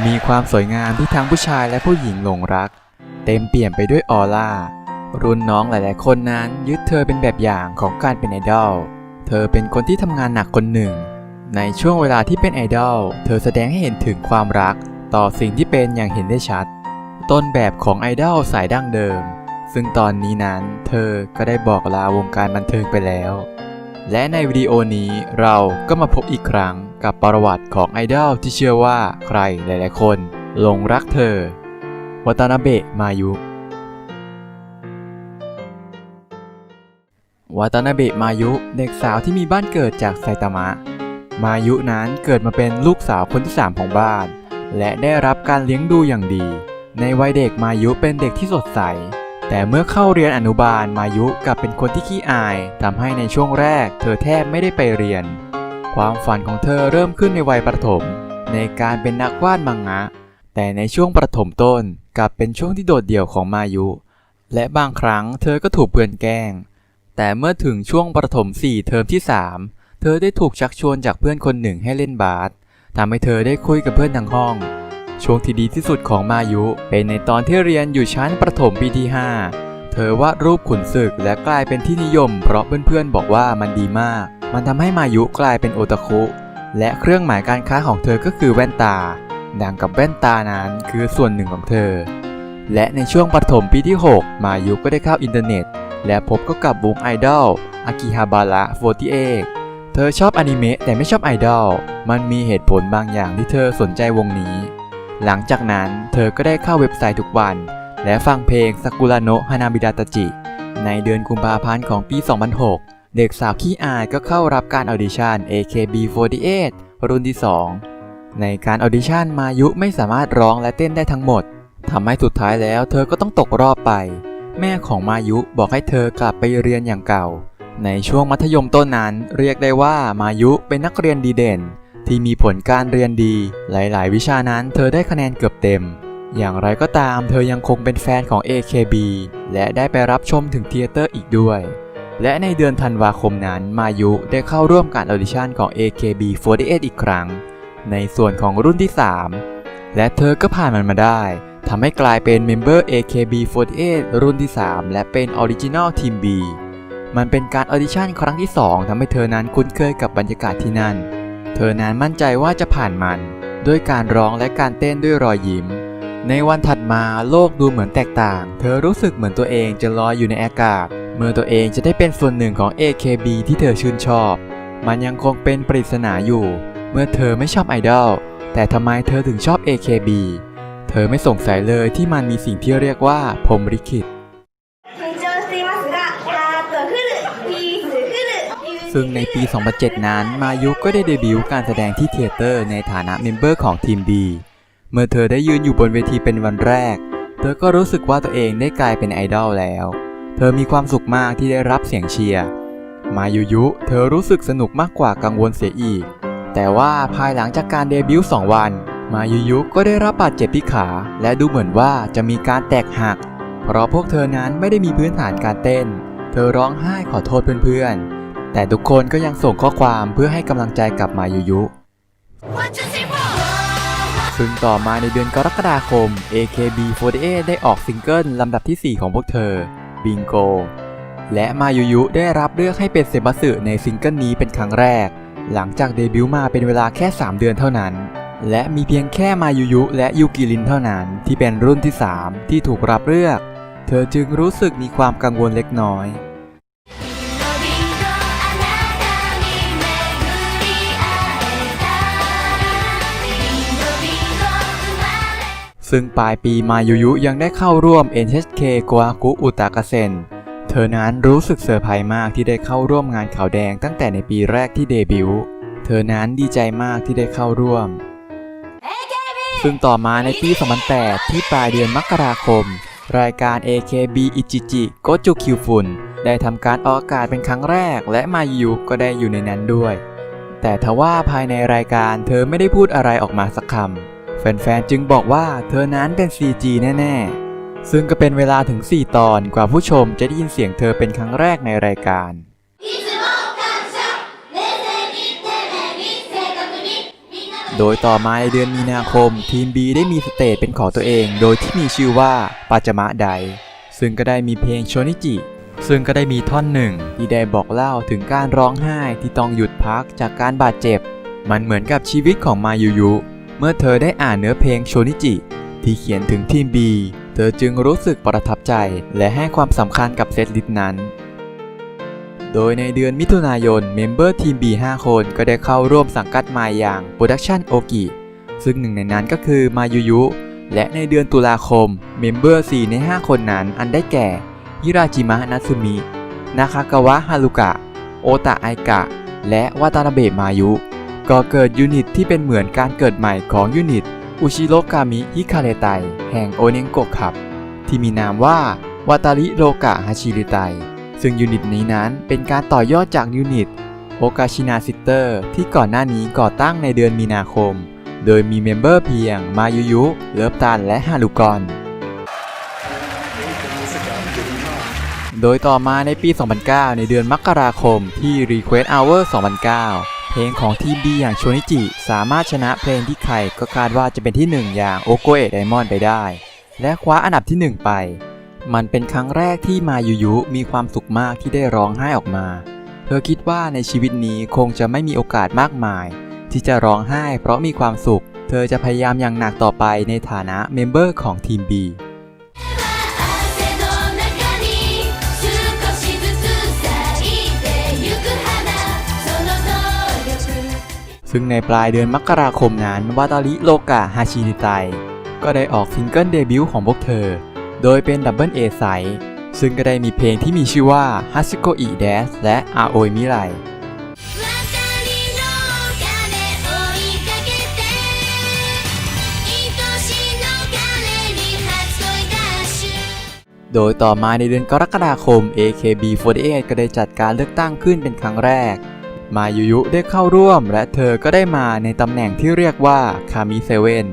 มีความสวยงามที่ทั้งผู้ชายและผู้หญิงหลงรักเต็มเปี่ยมไปด้วยออร่ารุ่นน้องหลายๆคนนั้นยึดเธอเป็นแบบอย่างของการเป็นไอดอลเธอเป็นคนที่ทำงานหนักคนหนึ่งในช่วงเวลาที่เป็นไอดอลเธอแสดงให้เห็นถึงความรักต่อสิ่งที่เป็นอย่างเห็นได้ชัดต้นแบบของไอดอลสายดั้งเดิมซึ่งตอนนี้นั้นเธอก็ได้บอกลาวงการบันเทิงไปแล้วและในวิดีโอนี้เราก็มาพบอีกครั้งกับประวัติของไอดอลที่เชื่อว่าใครหลายๆคนหลงรักเธอวาตานาเบะมายุวาตานาเบะมายุเด็กสาวที่มีบ้านเกิดจากไซตามะมายุนั้นเกิดมาเป็นลูกสาวคนที่3ของบ้านและได้รับการเลี้ยงดูอย่างดีในวัยเด็กมายุเป็นเด็กที่สดใสแต่เมื่อเข้าเรียนอนุบาลมายุกลับเป็นคนที่ขี้อายทำให้ในช่วงแรกเธอแทบไม่ได้ไปเรียนความฝันของเธอเริ่มขึ้นในวัยประถมในการเป็นนักวาดมังงะแต่ในช่วงประถมต้นกลับเป็นช่วงที่โดดเดี่ยวของมายุและบางครั้งเธอก็ถูกเพื่อนแกล้งแต่เมื่อถึงช่วงประถม4เทอมที่3เธอได้ถูกชักชวนจากเพื่อนคนหนึ่งให้เล่นบาสทำให้เธอได้คุยกับเพื่อนทั้งห้องช่วงที่ดีที่สุดของมายุเป็นในตอนที่เรียนอยู่ชั้นประถมปีที่5เธอวาดรูปขุนศึกและกลายเป็นที่นิยมเพราะเพื่อนๆบอกว่ามันดีมากมันทำให้มายุกลายเป็นโอตาคุและเครื่องหมายการค้าของเธอก็คือแว่นตาดังกับแว่นตานั้นคือส่วนหนึ่งของเธอและในช่วงประถมปีที่6มายุก็ได้เข้าอินเทอร์เน็ตและพบกับวงไอดอลอากิฮาบาระ48เธอชอบอนิเมะแต่ไม่ชอบไอดอลมันมีเหตุผลบางอย่างที่เธอสนใจวงนี้หลังจากนั้นเธอก็ได้เข้าเว็บไซต์ทุกวันและฟังเพลงซากุระโนะฮานาบิดาตาจิในเดือนกุมภาพันธ์ของปี2006เด็กสาวขี้อายก็เข้ารับการออดิชั่น AKB48 รุ่นที่2ในการออดิชั่นมายุไม่สามารถร้องและเต้นได้ทั้งหมดทำให้สุดท้ายแล้วเธอก็ต้องตกรอบไปแม่ของมายุบอกให้เธอกลับไปเรียนอย่างเก่าในช่วงมัธยมต้นนั้นเรียกได้ว่ามายุเป็นนักเรียนดีเด่นที่มีผลการเรียนดีหลายๆวิชานั้นเธอได้คะแนนเกือบเต็มอย่างไรก็ตามเธอยังคงเป็นแฟนของ AKB และได้ไปรับชมถึงเธียเตอร์อีกด้วยและในเดือนธันวาคมนั้นมายุได้เข้าร่วมการออดิชั่นของ AKB48 อีกครั้งในส่วนของรุ่นที่3และเธอก็ผ่านมันมาได้ทำให้กลายเป็นเมมเบอร์ AKB48 รุ่นที่3และเป็นออริจินัลทีม B มันเป็นการออดิชั่นครั้งที่2ทำให้เธอนั้นคุ้นเคยกับบรรยากาศที่นั่นเธอนั้นมั่นใจว่าจะผ่านมันด้วยการร้องและการเต้นด้วยรอยยิ้มในวันถัดมาโลกดูเหมือนแตกต่างเธอรู้สึกเหมือนตัวเองจะลอยอยู่ในอากาศเมื่อตัวเองจะได้เป็นส่วนหนึ่งของ AKB ที่เธอชื่นชอบมันยังคงเป็นปริศนาอยู่เมื่อเธอไม่ชอบไอดอลแต่ทำไมเธอถึงชอบ AKB เธอไม่สงสัยเลยที่มันมีสิ่งที่เรียกว่าพรหมลิขิตซึ่งในปี 2007 นั้นมายุก็ได้เดบิวต์การแสดงที่เธียเตอร์ในฐานะเมมเบอร์ของทีม B เมื่อเธอได้ยืนอยู่บนเวทีเป็นวันแรกเธอก็รู้สึกว่าตัวเองได้กลายเป็นไอดอลแล้วเธอมีความสุขมากที่ได้รับเสียงเชียร์มายุเธอรู้สึกสนุกมากกว่ากังวลเสียอีกแต่ว่าภายหลังจากการเดบิวต์2 วันมายุก็ได้รับบาดเจ็บที่ขาและดูเหมือนว่าจะมีการแตกหักเพราะพวกเธอนั้นไม่ได้มีพื้นฐานการเต้นเธอร้องไห้ขอโทษเพื่อนๆแต่ทุกคนก็ยังส่งข้อความเพื่อให้กำลังใจกับมายุซึ่งต่อมาในเดือนกรกฎาคม AKB48 ได้ออกซิงเกิลลำดับที่4ของพวกเธอ Bingo และมายุได้รับเลือกให้เป็นเซบัสึในซิงเกิลนี้เป็นครั้งแรกหลังจากเดบิวต์มาเป็นเวลาแค่3 เดือนเท่านั้นและมีเพียงแค่มายุและยูกิรินเท่านั้นที่เป็นรุ่นที่3ที่ถูกรับเลือกเธอจึงรู้สึกมีความกังวลเล็กน้อยซึ่งปลายปีมายุยังได้เข้าร่วม NHK Kohaku Utagasen เธอนั้นรู้สึกเซอร์ไพรส์มากที่ได้เข้าร่วมงานขาวแดงตั้งแต่ในปีแรกที่เดบิวต์เธอนั้นดีใจมากที่ได้เข้าร่วมซึ่งต่อมาในปี 2008 ที่ปลายเดือนมกราคมรายการ AKB Ichichi Goju Kyufun ได้ทำการออกอากาศเป็นครั้งแรกและมายุก็ได้อยู่ในนั้นด้วยแต่ทว่าภายในรายการเธอไม่ได้พูดอะไรออกมาสักคำแฟนๆจึงบอกว่าเธอนั้นเป็น CG แน่ๆซึ่งก็เป็นเวลาถึง4 ตอนกว่าผู้ชมจะได้ยินเสียงเธอเป็นครั้งแรกในรายการ ใน โดยต่อมาในเดือนมีนาคมทีม B ได้มีสเตจเป็นของตัวเองโดยที่มีชื่อว่าปาจามะไดซึ่งก็ได้มีเพลงโชนิจิซึ่งก็ได้มีท่อนหนึ่งที่ได้บอกเล่าถึงการร้องไห้ที่ต้องหยุดพักจากการบาดเจ็บมันเหมือนกับชีวิตของมายุยุเมื่อเธอได้อ่านเนื้อเพลงโชนิจิที่เขียนถึงทีม B เธอจึงรู้สึกประทับใจและให้ความสำคัญกับเซตลิสต์นั้นโดยในเดือนมิถุนายนเมมเบอร์ทีม B 5 คนก็ได้เข้าร่วมสังกัดใหม่อย่าง Production Oki ซึ่งหนึ่งในนั้นก็คือมายุยุและในเดือนตุลาคมเมมเบอร์4ใน5คนนั้นอันได้แก่ฮิราจิมะนัตสึมินาคากาวะฮารุกะโอตะไอกะและวาตานาเบะมายุก็เกิดยูนิตที่เป็นเหมือนการเกิดใหม่ของยูนิตอุชิโรกามิฮิคาเรไตแห่งโอเนงโกะครับที่มีนามว่าวาตาริโรกะฮาชิริไตซึ่งยูนิตนี้นั้นเป็นการต่อยอดจากยูนิตโอกาชินาซิสเตอร์ที่ก่อนหน้านี้ก่อตั้งในเดือนมีนาคมโดยมีเมมเบอร์เพียงมายุยุเลิฟตันและฮารุกอนโดยต่อมาในปี 2009 ในเดือนมกราคมที่ Request Hour 2009 เพลงของทีม B อย่างโชนิจิสามารถชนะเพลงที่ใครก็คาดว่าจะเป็นที่ 1 อย่างโอโกเอะไดมอนด์ไปได้และคว้าอันดับที่ 1 ไปมันเป็นครั้งแรกที่มายุยุมีความสุขมากที่ได้ร้องไห้ออกมาเธอคิดว่าในชีวิตนี้คงจะไม่มีโอกาสมากมายที่จะร้องไห้เพราะมีความสุขเธอจะพยายามอย่างหนักต่อไปในฐานะเมมเบอร์ของทีม Bซึ่งในปลายเดือนมกราคมนั้นวาตาริโรกะฮาชิริไตก็ได้ออกซิงเกิลเดบิวต์ของพวกเธอโดยเป็นดับเบิลเอไซด์ซึ่งก็ได้มีเพลงที่มีชื่อว่า Hashiko i Dash และ Aoi Mirai โดยต่อมาในเดือนกรกฎาคม AKB48 ก็ได้จัดการเลือกตั้งขึ้นเป็นครั้งแรกมายุยุได้เข้าร่วมและเธอก็ได้มาในตำแหน่งที่เรียกว่าคามิเซเว่น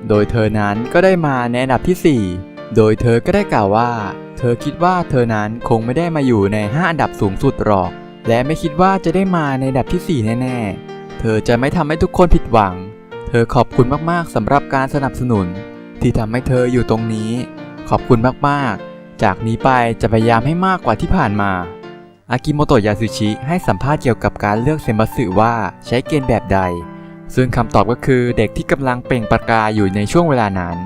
โดยเธอนั้นก็ได้มาในอันดับที่ 4โดยเธอก็ได้กล่าวว่าเธอคิดว่าเธอนั้นคงไม่ได้มาอยู่ใน5อันดับสูงสุดหรอกและไม่คิดว่าจะได้มาในอันดับที่ 4แน่ๆเธอจะไม่ทำให้ทุกคนผิดหวังเธอขอบคุณมากๆสำหรับการสนับสนุนที่ทำให้เธออยู่ตรงนี้ขอบคุณมากๆจากนี้ไปจะพยายามให้มากกว่าที่ผ่านมาอากิโมโตะยาสึชิให้สัมภาษณ์เกี่ยวกับการเลือกเซนบัสึว่าใช้เกณฑ์แบบใดซึ่งคำตอบก็คือเด็กที่กำลังเปล่งประกายอยู่ในช่วงเวลานั้น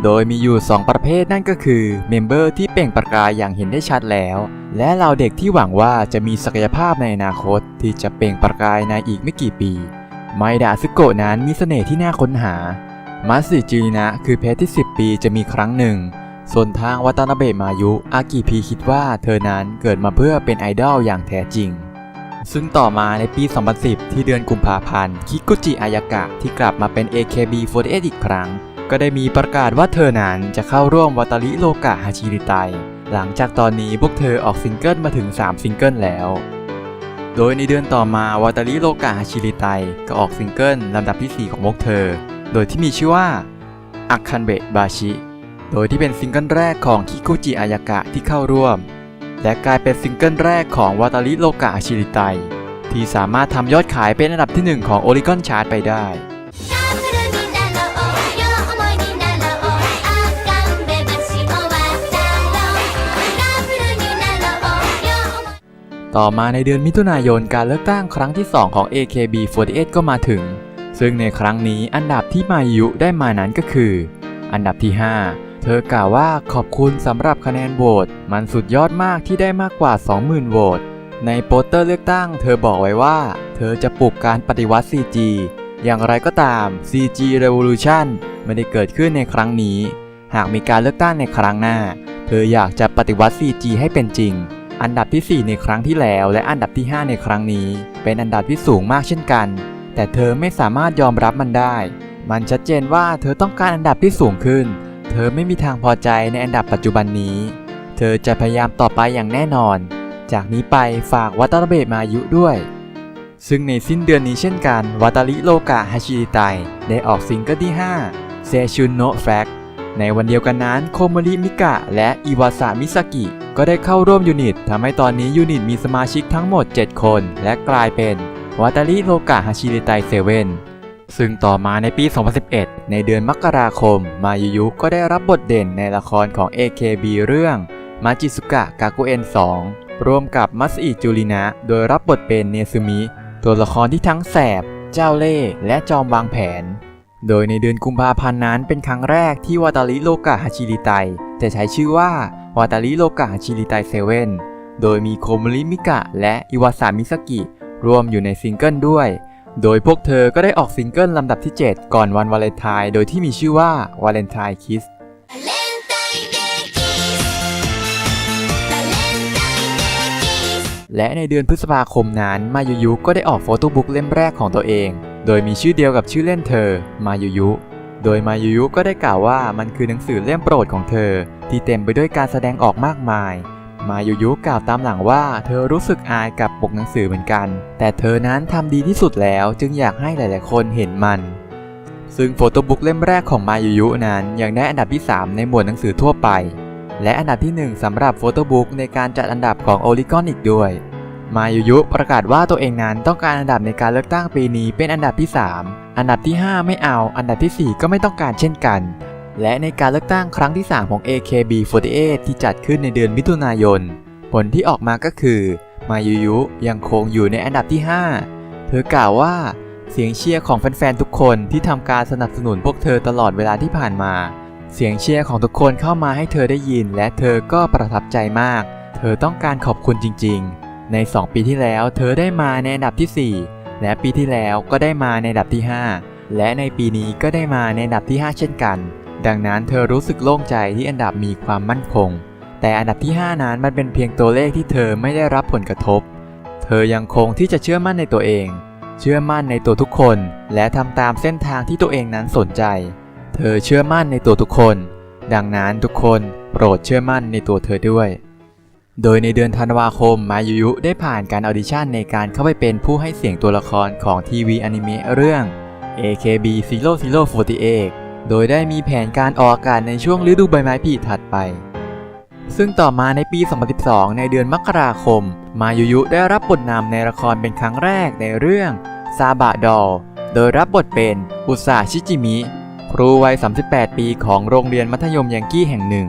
โดยมีอยู่2ประเภทนั่นก็คือเมมเบอร์ที่เปล่งประกายอย่างเห็นได้ชัดแล้วและเหล่าเด็กที่หวังว่าจะมีศักยภาพในอนาคตที่จะเปล่งประกายในอีกไม่กี่ปีไมดะซึโกะนั้นมีเสน่ห์ที่น่าค้นหามัตสึจิรินะคือเพศที่10 ปีจะมีครั้งหนึ่งส่วนทางวาตานาเบะมายุอากิพีคิดว่าเธอนั้นเกิดมาเพื่อเป็นไอดอลอย่างแท้จริงซึ่งต่อมาในปี 2010 ที่เดือนกุมภาพันธ์คิกุจิอายากะที่กลับมาเป็น AKB48 อีกครั้งก็ได้มีประกาศว่าเธอนั้นจะเข้าร่วมวาตาริโรกะฮาชิริไตหลังจากตอนนี้พวกเธอออกซิงเกิลมาถึง3ซิงเกิลแล้วโดยในเดือนต่อมาวาตาริโรกะฮาชิริไตก็ออกซิงเกิลลำดับที่ 4 ของพวกเธอโดยที่มีชื่อว่าอักคันเบะบาชิโดยที่เป็นซิงเกิลแรกของคิกุจิอายากะที่เข้าร่วมและกลายเป็นซิงเกิลแรกของวาตาริโรกะฮาชิริไตที่สามารถทำยอดขายเป็นอันดับที่ 1 ของ Oricon Chart ไปได้ต่อมาในเดือนมิถุนายนการเลือกตั้งครั้งที่ 2 ของ AKB48 ก็มาถึงซึ่งในครั้งนี้อันดับที่มายุได้มานั้นก็คืออันดับที่ 5เธอกล่าวว่าขอบคุณสำหรับคะแนนโหวตมันสุดยอดมากที่ได้มากกว่า 20,000 โหวตในโปสเตอร์เลือกตั้งเธอบอกไว้ว่าเธอจะปลุกการปฏิวัติ CG อย่างไรก็ตาม CG Revolution ไม่ได้เกิดขึ้นในครั้งนี้หากมีการเลือกตั้งในครั้งหน้าเธออยากจะปฏิวัติ CG ให้เป็นจริงอันดับที่ 4 ในครั้งที่แล้วและอันดับที่ 5 ในครั้งนี้เป็นอันดับที่สูงมากเช่นกันแต่เธอไม่สามารถยอมรับมันได้มันชัดเจนว่าเธอต้องการอันดับที่สูงขึ้นเธอไม่มีทางพอใจในอันดับปัจจุบันนี้เธอจะพยายามต่อไปอย่างแน่นอนจากนี้ไปฝากวาตานาเบะมายุด้วยซึ่งในสิ้นเดือนนี้เช่นกันวาตาริโรกะฮาชิริไตได้ออกซิงเกิลที่ 5 เซชุนโนะแฟกในวันเดียวกันนั้นโคโมริมิกะและอิวาสะมิซากิก็ได้เข้าร่วมยูนิตทำให้ตอนนี้ยูนิตมีสมาชิกทั้งหมด7 คนและกลายเป็นวาตาริโรกะฮาชิริไต7 ซึ่งต่อมาในปี 2011 ในเดือนมกราคม มายุยุก็ได้รับบทเด่นในละครของ AKB เรื่องมาจิสุกะกากุเอ็น2ร่วมกับมัสอิจูรินะโดยรับบทเป็นเนซึมิตัวละครที่ทั้งแสบเจ้าเล่ห์และจอมวางแผนโดยในเดือนกุมภาพันธ์นั้นเป็นครั้งแรกที่วาตาริโลกะฮาชิริไตจะใช้ชื่อว่าวาตาริโลกะฮาชิริไตเซเว่นโดยมีโคมุริมิกะและอิวาสามิซากิรวมอยู่ในซิงเกิลด้วยโดยพวกเธอก็ได้ออกซิงเกิลลำดับที่ 7 ก่อนวันวาเลนไทน์โดยที่มีชื่อว่าวาเลนไทน์คิสและในเดือนพฤษภาคมนั้นมายุยุก็ได้ออกโฟโต้บุ๊กเล่มแรกของตัวเองโดยมีชื่อเดียวกับชื่อเล่นเธอมายุยุโดยมายุยุก็ได้กล่าวว่ามันคือหนังสือเล่มโปรดของเธอที่เต็มไปด้วยการแสดงออกมากมายมายุยุกล่าวตามหลังว่าเธอรู้สึกอายกับปกหนังสือเหมือนกันแต่เธอนั้นทำดีที่สุดแล้วจึงอยากให้หลายๆคนเห็นมันซึ่งโฟโต้บุ๊กเล่มแรกของมายุยุนั้นยังได้อันดับที่ 3 ในหมวดหนังสือทั่วไปและอันดับที่ 1 สำหรับโฟโต้บุ๊กในการจัดอันดับของโอริกอนอีกด้วยมายุยุประกาศว่าตัวเองนั้นต้องการอันดับในการเลือกตั้งปีนี้เป็นอันดับที่ 3 อันดับที่ 5 ไม่เอาอันดับที่ 4 ก็ไม่ต้องการเช่นกันและในการเลือกตั้งครั้งที่ 3 ของ AKB48 ที่จัดขึ้นในเดือนมิถุนายนผลที่ออกมาก็คือมายุยุยังคงอยู่ในอันดับที่ 5 เธอกล่าวว่าเสียงเชียร์ของแฟนๆทุกคนที่ทำการสนับสนุนพวกเธอตลอดเวลาที่ผ่านมาเสียงเชียร์ของทุกคนเข้ามาให้เธอได้ยินและเธอก็ประทับใจมากเธอต้องการขอบคุณจริงๆใน 2 ปีที่แล้วเธอได้มาในอันดับที่ 4 และปีที่แล้วก็ได้มาในอันดับที่ 5 และในปีนี้ก็ได้มาในอันดับที่ 5 เช่นกันดังนั้นเธอรู้สึกโล่งใจที่อันดับมีความมั่นคงแต่อันดับที่ 5 นั้นมันเป็นเพียงตัวเลขที่เธอไม่ได้รับผลกระทบเธอยังคงที่จะเชื่อมั่นในตัวเองเชื่อมั่นในตัวทุกคนและทำตามเส้นทางที่ตัวเองนั้นสนใจเธอเชื่อมั่นในตัวทุกคนดังนั้นทุกคนโปรดเชื่อมั่นในตัวเธอด้วยโดยในเดือนธันวาคมมายุยุได้ผ่านการออดิชั่นในการเข้าไปเป็นผู้ให้เสียงตัวละครของทีวีอนิเมะเรื่อง AKB0048 โดยได้มีแผนการออกอากาศในช่วงฤดูใบไม้ผลิถัดไปซึ่งต่อมาในปี 2012 ในเดือนมกราคมมายุยุได้รับบทนำในละครเป็นครั้งแรกในเรื่องซาบะดอลโดยรับบทเป็นอุซาชิจิมิครูวัย 38 ปีของโรงเรียนมัธยมยังกี้แห่งหนึ่ง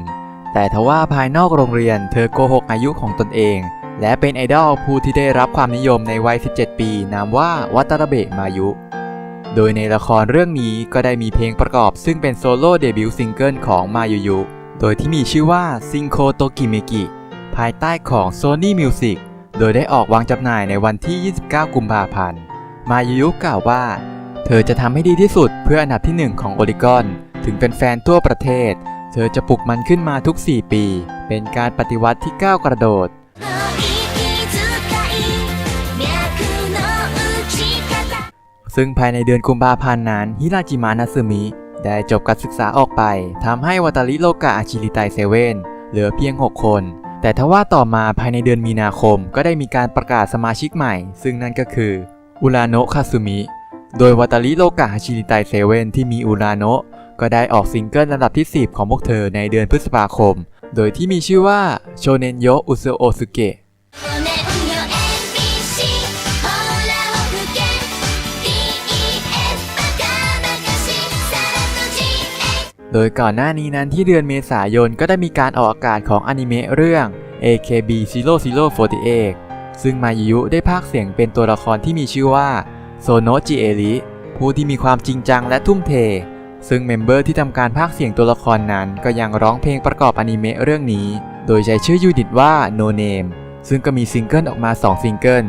แต่ทว่าภายนอกโรงเรียนเธอโกหกอายุของตนเองและเป็นไอดอลผู้ที่ได้รับความนิยมในวัย 17 ปีนามว่าวัตาระเบะมายุโดยในละครเรื่องนี้ก็ได้มีเพลงประกอบซึ่งเป็นโซโล่เดบิวต์ซิงเกิลของมายุยุโดยที่มีชื่อว่าซิงโคโตกิเมกิภายใต้ของ Sony Music โดยได้ออกวางจำหน่ายในวันที่ 29 กุมภาพันธ์มายุยุกล่าวว่าเธอจะทำให้ดีที่สุดเพื่ออันดับที่ 1 ของโอริกอนถึงเป็นแฟนทั่วประเทศเธอจะปลุกมันขึ้นมาทุก 4 ปีเป็นการปฏิวัติที่ก้าวกระโดดซึ่งภายในเดือนกุมภาพันธ์นั้นฮิราจิมะนาซึมิได้จบการศึกษาออกไปทำให้วาตาริโลกะอาชิริไตเซเว่นเหลือเพียง 6 คนแต่ทว่าต่อมาภายในเดือนมีนาคมก็ได้มีการประกาศสมาชิกใหม่ซึ่งนั่นก็คืออุราโนะคาซึมิโดยวาตาริโลกะอาชิริไตเซเว่นที่มีอุราโนะก็ได้ออกซิงเกิลลำดับที่ 10 ของพวกเธอในเดือนพฤษภาคมโดยที่มีชื่อว่าโชเนนโยอุซึโอสึเกะโดยก่อนหน้านี้นั้นที่เดือนเมษายนก็ได้มีการออกอากาศของอนิเมะเรื่อง AKB0048 ซึ่งมายุยุได้พากย์เสียงเป็นตัวละครที่มีชื่อว่าโซโนะจิเอริผู้ที่มีความจริงจังและทุ่มเทซึ่งเมมเบอร์ที่ทำการพากย์เสียงตัวละครนั้นก็ยังร้องเพลงประกอบอนิเมะเรื่องนี้โดยใช้ชื่อยูนิตว่า No Name ซึ่งก็มีซิงเกิลออกมา 2 ซิงเกิล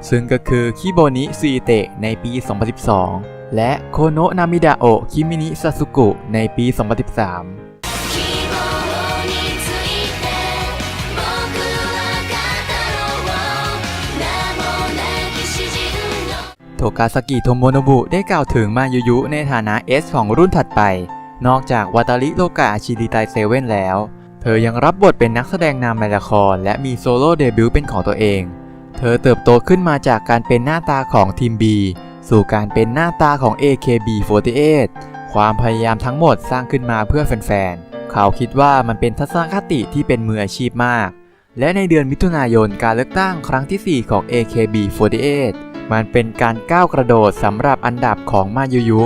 ซึ่งก็คือคิโบนิซุอิเตะในปี 2012 และโคโนะนามิดะโอะคิมินิซาสึกุในปี 2013โทกาซากิโทโมโนบุได้กล่าวถึงมายุยุในฐานะ S ของรุ่นถัดไปนอกจากวาตาริโลกะอาชิริไตเซเว่นแล้วเธอยังรับบทเป็นนักแสดงนำในละครและมีโซโล่เดบิวต์เป็นของตัวเองเธอเติบโตขึ้นมาจากการเป็นหน้าตาของทีม B สู่การเป็นหน้าตาของ AKB48 ความพยายามทั้งหมดสร้างขึ้นมาเพื่อแฟนๆเขาคิดว่ามันเป็นทัศนคติที่เป็นมืออาชีพมากและในเดือนมิถุนายนการเลือกตั้งครั้งที่ 4 ของ AKB48 มันเป็นการก้าวกระโดดสำหรับอันดับของมายุยุ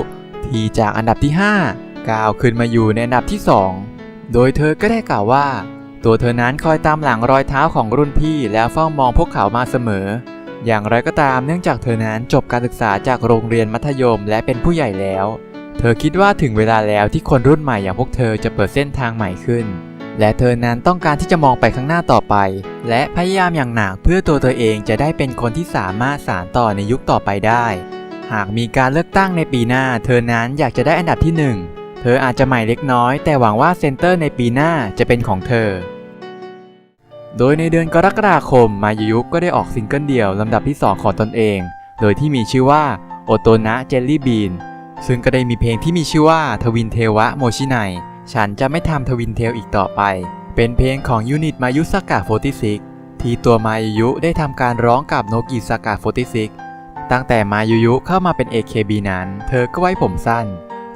ที่จากอันดับที่5ก้าวขึ้นมาอยู่ในอันดับที่2โดยเธอก็ได้กล่าวว่าตัวเธอนั้นคอยตามหลังรอยเท้าของรุ่นพี่แล้วเฝ้ามองพวกเขามาเสมออย่างไรก็ตามเนื่องจากเธอนั้นจบการศึกษาจากโรงเรียนมัธยมและเป็นผู้ใหญ่แล้วเธอคิดว่าถึงเวลาแล้วที่คนรุ่นใหม่อย่างพวกเธอจะเปิดเส้นทางใหม่ขึ้นและเธอนั้นต้องการที่จะมองไปข้างหน้าต่อไปและพยายามอย่างหนักเพื่อตัวเธอเองจะได้เป็นคนที่สามารถสานต่อในยุคต่อไปได้หากมีการเลือกตั้งในปีหน้าเธอนั้นอยากจะได้อันดับที่1เธออาจจะใหม่เล็กน้อยแต่หวังว่าเซนเตอร์ในปีหน้าจะเป็นของเธอโดยในเดือนกรกฎาคมมายุยุก็ได้ออกซิงเกิลเดี่ยวลำดับที่2ของตนเองโดยที่มีชื่อว่าโอโตนะเจลลี่บีนซึ่งก็ได้มีเพลงที่มีชื่อว่าทวินเทวะโมชิไนฉันจะไม่ทำทวินเทลอีกต่อไปเป็นเพลงของยูนิตมายุสากะ46ที่ตัวมายุยุได้ทำการร้องกับโนกิสากะ46ตั้งแต่มายุยุเข้ามาเป็น AKB นั้นเธอก็ไว้ผมสั้น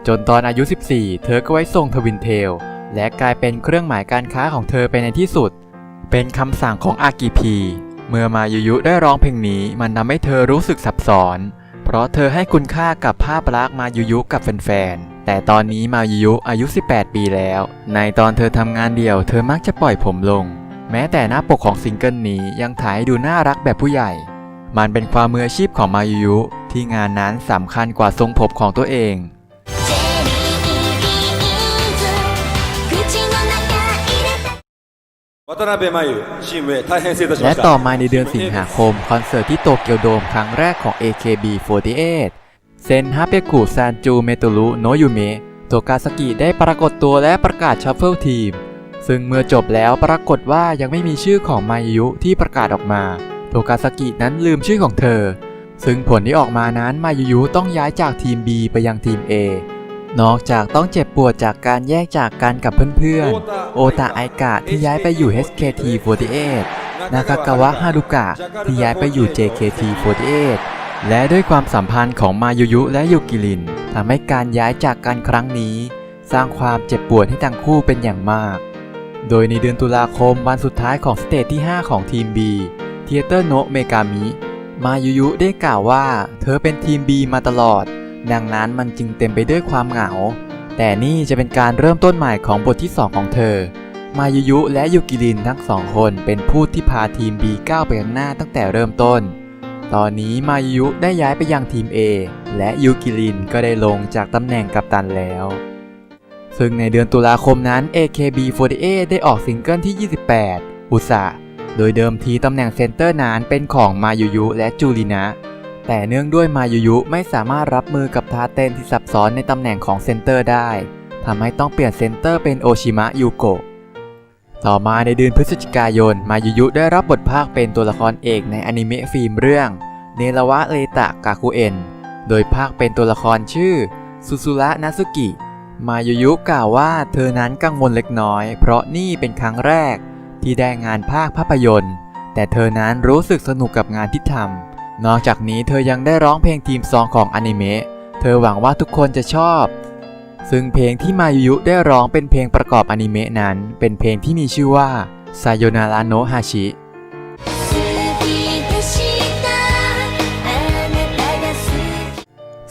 จนตอนอายุ14เธอก็ไว้ทรงทวินเทลและกลายเป็นเครื่องหมายการค้าของเธอไปในที่สุดเป็นคำสั่งของอากิพีเมื่อมายุยุได้ร้องเพลงนี้มันทำให้เธอรู้สึกสับสนเพราะเธอให้คุณค่ากับภาพลักษณ์มายุยุกับแฟนๆแต่ตอนนี้มายุยุอายุ18ปีแล้วในตอนเธอทำงานเดี่ยวเธอมักจะปล่อยผมลงแม้แต่หน้าปกของซิงเกิลนี้ยังถ่ายให้ดูน่ารักแบบผู้ใหญ่มันเป็นความมืออาชีพของมายุยุที่งานนั้นสำคัญกว่าทรงผมของตัวเองและต่อมาในเดือนสิงหาคมคอนเสิร์ตที่โตเกียวโดมครั้งแรกของ AKB48 เซนฮาเปกุซันจูเมโตรุโนยุเมะโตกาซากิได้ปรากฏตัวและประกาศชัฟเฟิลทีมซึ่งเมื่อจบแล้วปรากฏว่ายังไม่มีชื่อของมายุยุที่ประกาศออกมาโตกาซากินั้นลืมชื่อของเธอซึ่งผลที่ออกมานั้นมายุยุต้องย้ายจากทีม B ไปยังทีม Aนอกจากต้องเจ็บปวดจากการแยกจากกันกับเพื่อนๆโอตะไอกะที่ย้ายไปอยู่ HKT48 นากากาวะฮารุกะที่ย้ายไปอยู่ JKT48 และด้วยความสัมพันธ์ของมายุยุและยูกิรินทำให้การย้ายจากกันครั้งนี้สร้างความเจ็บปวดให้ทั้งคู่เป็นอย่างมากโดยในเดือนตุลาคมวันสุดท้ายของสเตจที่5ของทีม B เทเตอร์โนะเมกามิมายุยุได้กล่าวว่าเธอเป็นทีม B มาตลอดดังนั้นมันจึงเต็มไปด้วยความเหงาแต่นี่จะเป็นการเริ่มต้นใหม่ของบทที่2ของเธอมายุยุและยูกิรินทั้งสองคนเป็นผู้ที่พาทีม B ก้าวไปข้างหน้าตั้งแต่เริ่มต้นตอนนี้มายุยุได้ย้ายไปยังทีม A และยูกิรินก็ได้ลงจากตำแหน่งกัปตันแล้วซึ่งในเดือนตุลาคมนั้น AKB48 ได้ออกซิงเกิลที่28อุสะโดยเดิมทีตำแหน่งเซนเตอร์นั้นเป็นของมายุยุและจูรินะแต่เนื่องด้วยมายุยุไม่สามารถรับมือกับท่าเต้นที่ซับซ้อนในตำแหน่งของเซนเตอร์ได้ทำให้ต้องเปลี่ยนเซนเตอร์เป็นโอชิมะยูโกะต่อมาในเดือนพฤศจิกายนมายุยุได้รับบทภาคเป็นตัวละครเอกในอนิเมะฟิล์มเรื่องเนรวะเรตะกาคุเอ็นโดยภาคเป็นตัวละครชื่อซุซุระนาซุกิมายุยุกล่าวว่าเธอนั้นกังวลเล็กน้อยเพราะนี่เป็นครั้งแรกที่ได้งานภาคภาพยนตร์แต่เธอนั้นรู้สึกสนุกกับงานที่ทำนอกจากนี้เธอยังได้ร้องเพลงทีมซองของอนิเมะเธอหวังว่าทุกคนจะชอบซึ่งเพลงที่มายุยุได้ร้องเป็นเพลงประกอบอนิเมะนั้นเป็นเพลงที่มีชื่อว่าไซโยนาระโนะฮาชิ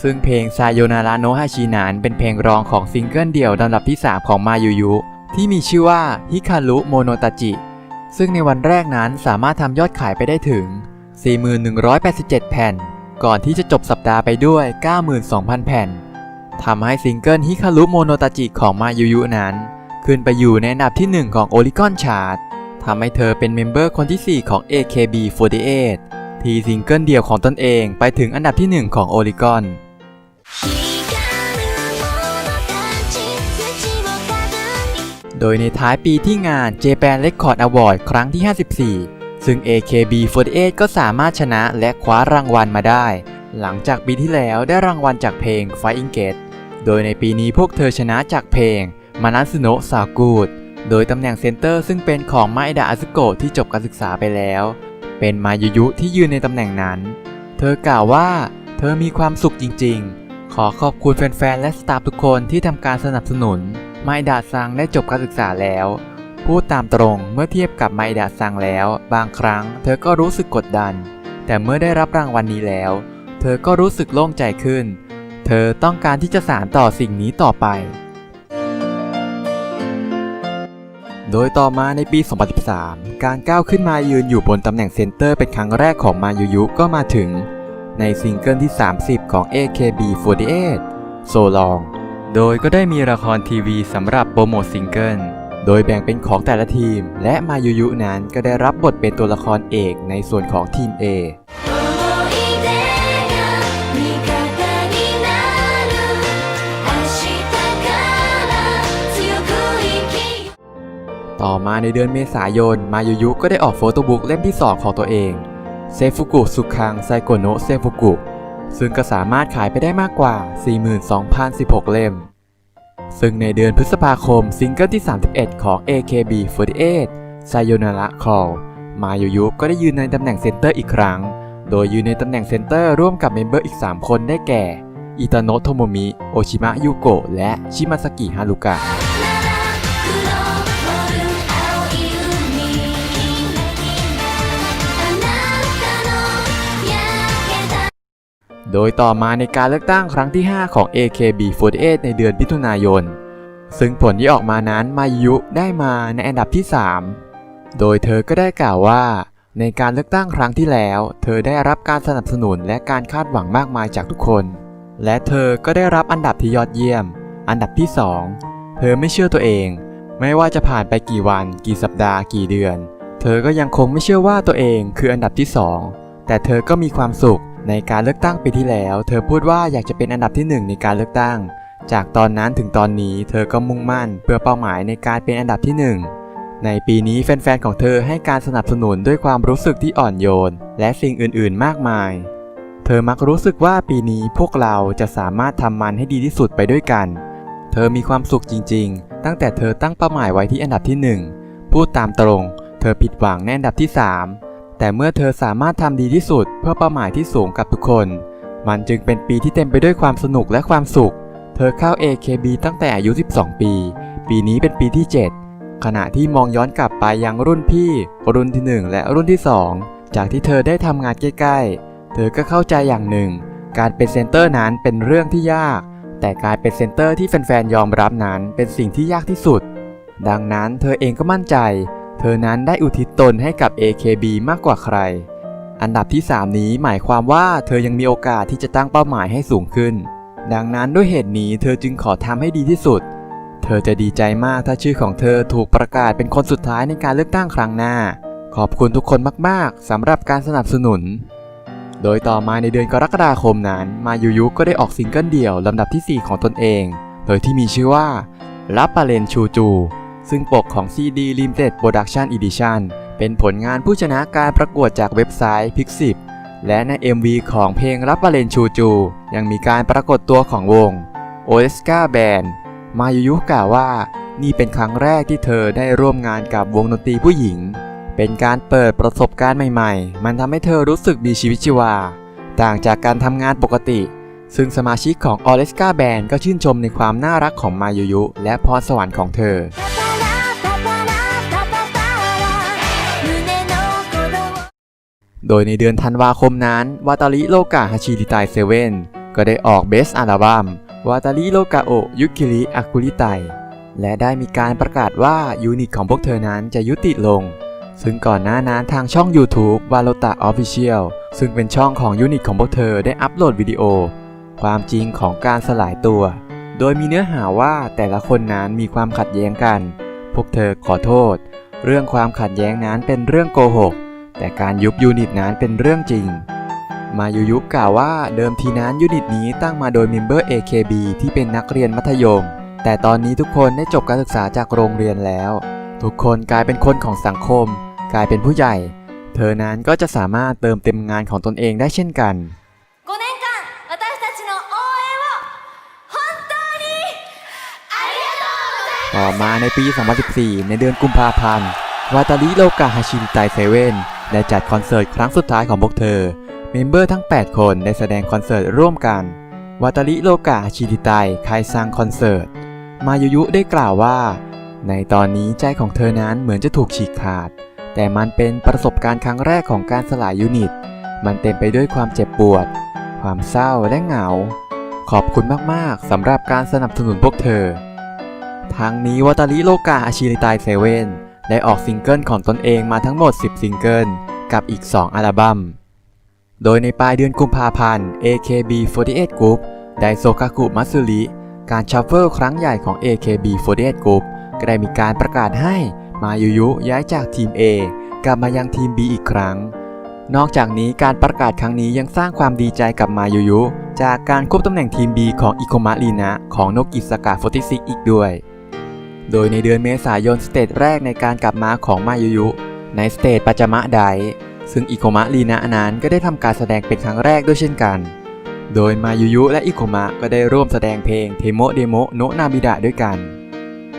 ซึ่งเพลงไซโยนาระโนะฮาชินั้นเป็นเพลงรองของซิงเกิลเดี่ยวลำดับที่3ของมายุยุที่มีชื่อว่าฮิคารุโมโนตาจิซึ่งในวันแรกนั้นสามารถทำยอดขายไปได้ถึง 4187 แผ่นก่อนที่จะจบสัปดาห์ไปด้วย 92,000 แผ่นทำให้ซิงเกิลฮิคารุโมโนตาจิของมายุยุนั้นขึ้นไปอยู่ในอันดับที่1ของ Oricon Chart ทำให้เธอเป็นเมมเบอร์คนที่4ของ AKB48 ที่ซิงเกิลเดี่ยวของตนเองไปถึงอันดับที่1ของ Oriconโดยในท้ายปีที่งาน Japan Record Award ครั้งที่54ซึ่ง AKB48 ก็สามารถชนะและคว้ารางวัลมาได้หลังจากปีที่แล้วได้รางวัลจากเพลง Flying Gate โดยในปีนี้พวกเธอชนะจากเพลง Manatsu no Sakuud โดยตำแหน่งเซนเตอร์ซึ่งเป็นของมาเอดะอาซึโกะที่จบการศึกษาไปแล้วเป็นมายุยุที่ยืนในตำแหน่งนั้นเธอกล่าวว่าเธอมีความสุขจริงๆขอขอบคุณแฟนๆและสตาฟทุกคนที่ทำการสนับสนุนมาเอดะซังได้จบการศึกษาแล้วพูดตามตรงเมื่อเทียบกับมาเอดะซังแล้วบางครั้งเธอก็รู้สึกกดดัน แต่เมื่อได้รับรางวัลนี้แล้วเธอก็รู้สึกโล่งใจขึ้นเธอต้องการที่จะสานต่อสิ่งนี้ต่อไปโดยต่อมาในปี 2013 การก้าวขึ้นมายืนอยู่บนตำแหน่งเซนเตอร์เป็นครั้งแรกของมายุยุก็มาถึงในซิงเกิลที่ 30 ของ AKB48 So Long โดยก็ได้มีละครทีวีสำหรับโปรโมทซิงเกิลโดยแบ่งเป็นของแต่ละทีมและมายุยุนั้นก็ได้รับบทเป็นตัวละครเอกในส่วนของทีม Aต่อมาในเดือนเมษายนมายุยุก็ได้ออกโฟโต้บุ๊กเล่มที่ 2 ของตัวเองเซฟุกุสุคังไซโกโนะเซฟุกุซึ่งก็สามารถขายไปได้มากกว่า 42,016 เล่มซึ่งในเดือนพฤษภาคมซิงเกิลที่ 31 ของ AKB48 Sayonara Call มายุยุก็ได้ยืนในตำแหน่งเซนเตอร์อีกครั้งโดยยืนในตำแหน่งเซนเตอร์ร่วมกับเมมเบอร์อีก 3 คนได้แก่อิตาโนะโทโมมิโอชิมะยุโกะและชิมาซากิฮารุกะโดยต่อมาในการเลือกตั้งครั้งที่ 5 ของ AKB48 ในเดือนมิถุนายนซึ่งผลที่ออกมานั้นมายุได้มาในอันดับที่ 3 โดยเธอก็ได้กล่าวว่าในการเลือกตั้งครั้งที่แล้วเธอได้รับการสนับสนุนและการคาดหวังมากมายจากทุกคนและเธอก็ได้รับอันดับที่ยอดเยี่ยมอันดับที่ 2 เธอไม่เชื่อตัวเองไม่ว่าจะผ่านไปกี่วันกี่สัปดาห์กี่เดือนเธอก็ยังคงไม่เชื่อว่าตัวเองคืออันดับที่ 2แต่เธอก็มีความสุขในการเลือกตั้งปีที่แล้วเธอพูดว่าอยากจะเป็นอันดับที่ 1ในการเลือกตั้งจากตอนนั้นถึงตอนนี้เธอก็มุ่งมั่นเพื่อเป้าหมายในการเป็นอันดับที่ 1ในปีนี้แฟนๆของเธอให้การสนับสนุนด้วยความรู้สึกที่อ่อนโยนและสิ่งอื่นๆมากมายเธอมักรู้สึกว่าปีนี้พวกเราจะสามารถทำมันให้ดีที่สุดไปด้วยกันเธอมีความสุขจริงๆตั้งแต่เธอตั้งเป้าหมายไว้ที่อันดับที่ 1พูดตามตรงเธอผิดหวังในอันดับที่ 3แต่เมื่อเธอสามารถทำดีที่สุดเพื่อเป้าหมายที่สูงกับทุกคนมันจึงเป็นปีที่เต็มไปด้วยความสนุกและความสุขเธอเข้า AKB ตั้งแต่อายุ 12 ปีปีนี้เป็นปีที่ 7ขณะที่มองย้อนกลับไปยังรุ่นพี่รุ่นที่ 1และรุ่นที่ 2จากที่เธอได้ทำงานใกล้ๆเธอก็เข้าใจอย่างหนึ่งการเป็นเซนเตอร์นั้นเป็นเรื่องที่ยากแต่การเป็นเซนเตอร์ที่แฟนๆยอมรับนั้นเป็นสิ่งที่ยากที่สุดดังนั้นเธอเองก็มั่นใจเธอนั้นได้อุทิศตนให้กับ AKB มากกว่าใครอันดับที่ 3 นี้หมายความว่าเธอยังมีโอกาสที่จะตั้งเป้าหมายให้สูงขึ้นดังนั้นด้วยเหตุนี้เธอจึงขอทำให้ดีที่สุดเธอจะดีใจมากถ้าชื่อของเธอถูกประกาศเป็นคนสุดท้ายในการเลือกตั้งครั้งหน้าขอบคุณทุกคนมากๆสำหรับการสนับสนุนโดยต่อมาในเดือนกรกฎาคมนั้นมายุยุก็ได้ออกซิงเกิลเดี่ยวลำดับที่ 4 ของตนเองโดยที่มีชื่อว่ารับปาเลนชูจูซึ่งปกของ CD Limited Production Edition เป็นผลงานผู้ชนะการประกวดจากเว็บไซต์ Pixiv และใน MV ของเพลงรับปาเลนชูจูยังมีการปรากฏตัวของวง Oleska Band มายุยุกล่าวว่านี่เป็นครั้งแรกที่เธอได้ร่วมงานกับวงดนตรีผู้หญิงเป็นการเปิดประสบการณ์ใหม่ๆมันทำให้เธอรู้สึกมีชีวิตชีวาต่างจากการทำงานปกติซึ่งสมาชิกของ Oleska Band ก็ชื่นชมในความน่ารักของมายุยุและพรสวรรค์ของเธอโดยในเดือนธันวาคมนั้นวาตาริโลกะฮาชิริไตเซเว่นก็ได้ออกเบสอัลบั้มวาตาริโลกะโอยุกิริอากุริไตและได้มีการประกาศว่ายูนิตของพวกเธอนั้นจะยุติลงซึ่งก่อนหน้านั้นทางช่อง YouTube Valota Official ซึ่งเป็นช่องของยูนิตของพวกเธอได้อัปโหลดวิดีโอความจริงของการสลายตัวโดยมีเนื้อหาว่าแต่ละคนนั้นมีความขัดแย้งกันพวกเธอขอโทษเรื่องความขัดแย้งนั้นเป็นเรื่องโกหกแต่การยุบยูนิตนั้นเป็นเรื่องจริงมายุยุกล่าวว่าเดิมทีนั้นยูนิตนี้ตั้งมาโดยเมมเบอร์ AKB ที่เป็นนักเรียนมัธยมแต่ตอนนี้ทุกคนได้จบการศึกษาจากโรงเรียนแล้วทุกคนกลายเป็นคนของสังคมกลายเป็นผู้ใหญ่เธอนั้นก็จะสามารถเติมเต็มงานของตนเองได้เช่นกันต่อมาในปี 2014 ในเดือนกุมภาพันธ์วาตาริโลกะฮาชิริไตเซเว่นได้จัดคอนเสิร์ตครั้งสุดท้ายของพวกเธอเมมเบอร์ทั้ง 8 คนได้แสดงคอนเสิร์ตร่วมกันวาตาริโลกะฮาชิริไตไคซังคอนเสิร์ตมายุยุได้กล่าวว่าในตอนนี้ใจของเธอนั้นเหมือนจะถูกฉีกขาดแต่มันเป็นประสบการณ์ครั้งแรกของการสลายยูนิต มันเต็มไปด้วยความเจ็บปวดความเศร้าและเหงาขอบคุณมากๆสำหรับการสนับสนุนพวกเธอทั้งนี้วาตาริโลกาอาชิริไตเซเว่นได้ออกซิงเกิลของตนเองมาทั้งหมด10ซิงเกิลกับอีก2อัลบั้มโดยในปลายเดือนกุมภาพันธ์ AKB48 Group ไดโซคากุมัตสึริการชัฟเฟิลครั้งใหญ่ของ AKB48 Group ก็ได้มีการประกาศให้มายุยุย้ายจากทีม A กลับมายังทีม B อีกครั้งนอกจากนี้การประกาศครั้งนี้ยังสร้างความดีใจกับมายุยุจากการควบตำแหน่งทีม B ของอิโคมะรีนะของโนกิสากะ46อีกด้วยโดยในเดือนเมษายนสเตจแรกในการกลับมาของมายุยุในสเตจปัจจมะไดซึ่งอิโคมะรีนะนั้นก็ได้ทำการแสดงเป็นครั้งแรกด้วยเช่นกันโดยมายุยุและอิโคมะก็ได้ร่วมแสดงเพลงเทโมเดโมโนะนาบิดะด้วยกัน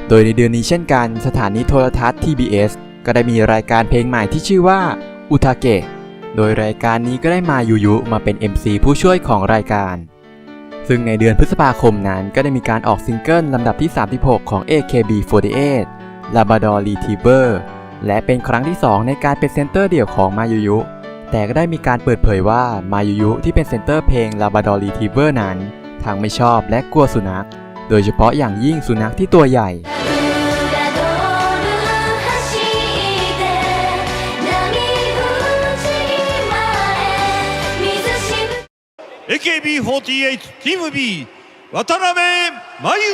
โดยในเดือนนี้เช่นกันสถานีโทรทัศน์ TBS ก็ได้มีรายการเพลงใหม่ที่ชื่อว่าอุทาเกะโดยรายการนี้ก็ได้มายุยุมาเป็น MC ผู้ช่วยของรายการซึ่งในเดือนพฤษภาคมนั้นก็ได้มีการออกซิงเกิลลำดับที่36ของ AKB48 Labrador Retriever และเป็นครั้งที่2ในการเป็นเซนเตอร์เดี่ยวของมายุยุแต่ก็ได้มีการเปิดเผยว่ามายุยุที่เป็นเซนเตอร์เพลง Labrador Retriever นั้นทั้งไม่ชอบและกลัวสุนัขโดยเฉพาะอย่างยิ่งสุนัขที่ตัวใหญ่AKB48 ทีม B 渡辺真由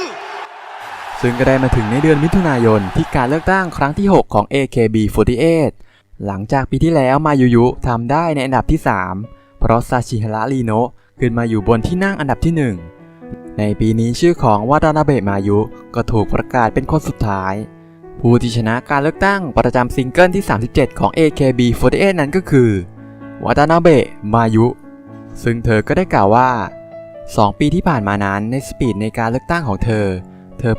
ซึ่งก็ได้มาถึงในเดือนมิถุนายนที่การเลือกตั้งครั้งที่6ของ AKB48 หลังจากปีที่แล้วมายุยุทำได้ในอันดับที่3เพราะซาชิฮาระริโนะขึ้นมาอยู่บนที่นั่งอันดับที่1ในปีนี้ชื่อของวาตานาเบะมายุก็ถูกประกาศเป็นคนสุดท้ายผู้ที่ชนะการเลือกตั้งประจำซิงเกิลที่37ของ AKB48 นั้นก็คือวาตานาเบะมายุซึ่งเธอก็ได้กล่าวว่า2ปีที่ผ่านมานั้นในสปีดในการเลือกตั้งของเธอ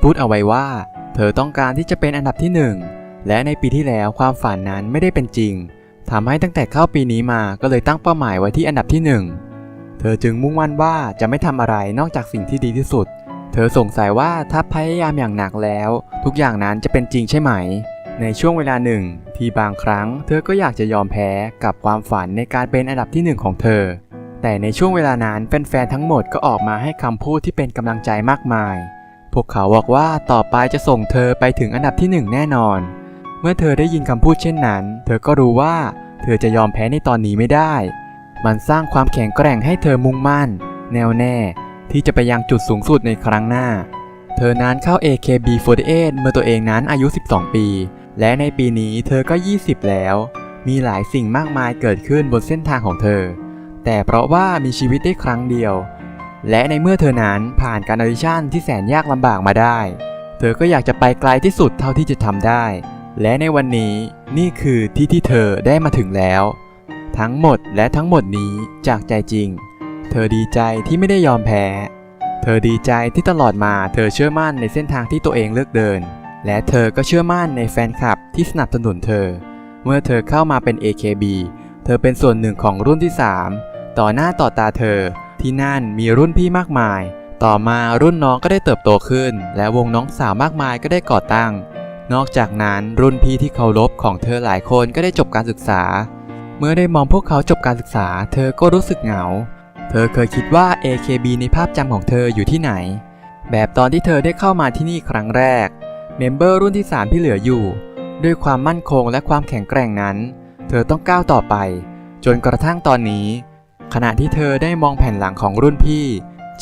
พูดเอาไว้ว่าเธอต้องการที่จะเป็นอันดับที่1และในปีที่แล้วความฝันนั้นไม่ได้เป็นจริงทำให้ตั้งแต่เข้าปีนี้มาก็เลยตั้งเป้าหมายไว้ที่อันดับที่1เธอจึงมุ่งมั่นว่าจะไม่ทำอะไรนอกจากสิ่งที่ดีที่สุดเธอสงสัยว่าถ้าพยายามอย่างหนักแล้วทุกอย่างนั้นจะเป็นจริงใช่ไหมในช่วงเวลาหนึ่งที่บางครั้งเธอก็อยากจะยอมแพ้กับความฝันในการเป็นอันดับที่1ของเธอแต่ในช่วงเวลานั้นแฟนๆทั้งหมดก็ออกมาให้คำพูดที่เป็นกำลังใจมากมายพวกเขาบอกว่าต่อไปจะส่งเธอไปถึงอันดับที่1แน่นอนเมื่อเธอได้ยินคำพูดเช่นนั้นเธอก็รู้ว่าเธอจะยอมแพ้ในตอนนี้ไม่ได้มันสร้างความแข็งแกร่งให้เธอมุ่งมั่นแน่วแน่ที่จะไปยังจุดสูงสุดในครั้งหน้าเธอนั้นเข้า AKB48 เมื่อตัวเองนั้นอายุ12ปีและในปีนี้เธอก็20แล้วมีหลายสิ่งมากมายเกิดขึ้นบนเส้นทางของเธอแต่เพราะว่ามีชีวิตได้ครั้งเดียวและในเมื่อเธอนั้นผ่านการออดิชั่นที่แสนยากลำบากมาได้เธอก็อยากจะไปไกลที่สุดเท่าที่จะทำได้และในวันนี้นี่คือที่เธอได้มาถึงแล้วทั้งหมดและทั้งหมดนี้จากใจจริงเธอดีใจที่ไม่ได้ยอมแพ้เธอดีใจที่ตลอดมาเธอเชื่อมั่นในเส้นทางที่ตัวเองเลือกเดินและเธอก็เชื่อมั่นในแฟนคลับที่สนับสนุนเธอเมื่อเธอเข้ามาเป็น AKB เธอเป็นส่วนหนึ่งของรุ่นที่3ต่อหน้าต่อตาเธอที่นั่นมีรุ่นพี่มากมายต่อมารุ่นน้องก็ได้เติบโตขึ้นและวงน้องสาวมากมายก็ได้ก่อตั้งนอกจากนั้นรุ่นพี่ที่เคารพของเธอหลายคนก็ได้จบการศึกษาเมื่อได้มองพวกเขาจบการศึกษาเธอก็รู้สึกเหงาเธอเคยคิดว่า AKB ในภาพจำของเธออยู่ที่ไหนแบบตอนที่เธอได้เข้ามาที่นี่ครั้งแรกเมมเบอร์รุ่นที่3ที่เหลืออยู่ด้วยความมั่นคงและความแข็งแกร่งนั้นเธอต้องก้าวต่อไปจนกระทั่งตอนนี้ขณะที่เธอได้มองแผ่นหลังของรุ่นพี่